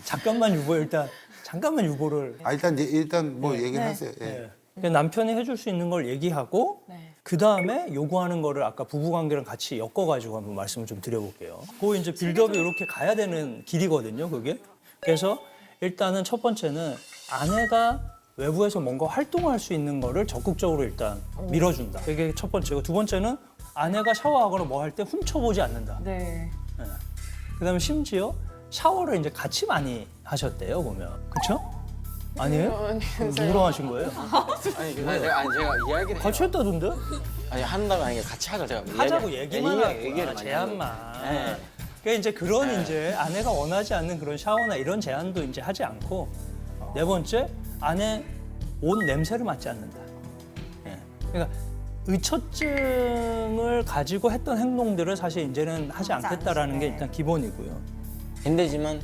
잠깐만 유보 일단 잠깐만 유보를. 일단 뭐 얘기를 하세요. 예. 네. 그러니까 남편이 해줄 수 있는 걸 얘기하고 그 다음에 요구하는 거를 아까 부부관계랑 같이 엮어가지고 한번 말씀을 좀 드려볼게요. 그 이제 빌드업이 이렇게 가야 되는 길이거든요, 그게. 그래서 일단은 첫 번째는 아내가 외부에서 뭔가 활동할 수 있는 거를 적극적으로 일단 밀어준다. 그게 첫 번째고 두 번째는 아내가 샤워하거나 뭐 할 때 훔쳐보지 않는다. 네. 네. 그다음에 심지어 샤워를 이제 같이 많이 하셨대요, 보면. 그렇죠? 아니에요? 누구랑 하신 거예요? 아니 제가 이야기를 해요. 같이 했다던데? 아니 한다고 아니 같이 하자 제가 하자고 얘기만 하고 얘기를 많이 제안만. 네. 그러니까 이제 그런 이제 아내가 원하지 않는 그런 샤워나 이런 제안도 이제 하지 않고 네 번째 아내 옷 냄새를 맡지 않는다. 예. 그러니까 의처증을 가지고 했던 행동들을 사실 이제는 하지 않겠다라는 게 일단 기본이고요. 힘들지만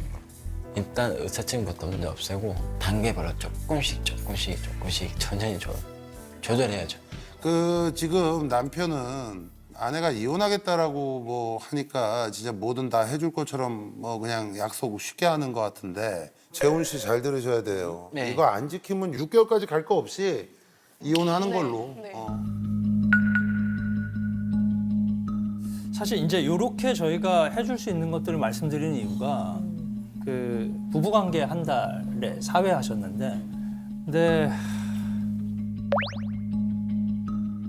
일단 의사증부터 먼저 없애고 단계별로 조금씩 천천히 조절해야죠. 그 지금 남편은 아내가 이혼하겠다라고 뭐 하니까 진짜 뭐든 다 해줄 것처럼 뭐 그냥 약속 쉽게 하는 것 같은데 재훈 씨 잘 들으셔야 돼요. 네. 이거 안 지키면 6개월까지 갈 거 없이 이혼하는 걸로. 네. 사실 이제 이렇게 저희가 해줄 수 있는 것들을 말씀드리는 이유가 그 부부관계 한 달에 4회 하셨는데 근데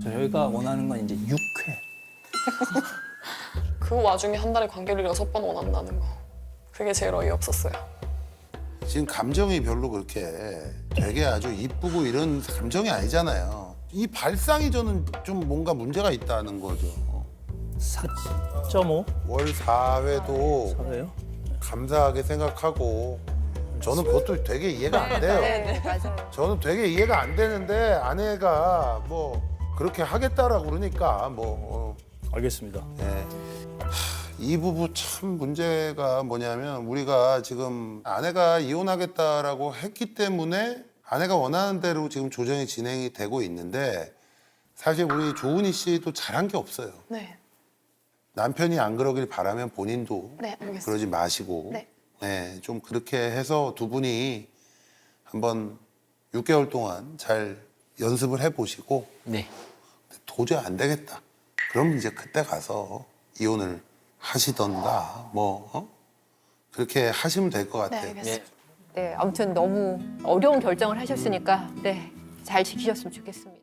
저희가 원하는 건 이제 6회. 그 와중에 한 달에 관계를 6번 원한다는 거. 그게 제일 어이없었어요. 지금 감정이 별로 그렇게 되게 아주 이쁘고 이런 감정이 아니잖아요. 이 발상이 저는 좀 뭔가 문제가 있다는 거죠. 4.5? 월 4회도 4회요? 감사하게 생각하고 저는 그것도 되게 이해가 안 돼요. 네, 맞아요. 저는 되게 이해가 안 되는데 아내가 뭐 그렇게 하겠다라고 그러니까 뭐 알겠습니다. 이 부부 참 문제가 뭐냐면 우리가 지금 아내가 이혼하겠다라고 했기 때문에 아내가 원하는 대로 지금 조정이 진행이 되고 있는데 사실 우리 조은희 씨도 잘한 게 없어요. 네. 남편이 안 그러길 바라면 본인도 네, 알겠습니다. 그러지 마시고 네. 좀 그렇게 해서 두 분이 한번 6개월 동안 잘 연습을 해보시고 도저히 안 되겠다. 그럼 이제 그때 가서 이혼을 하시던가 그렇게 하시면 될 것 같아요. 네, 아무튼 너무 어려운 결정을 하셨으니까 잘 지키셨으면 좋겠습니다.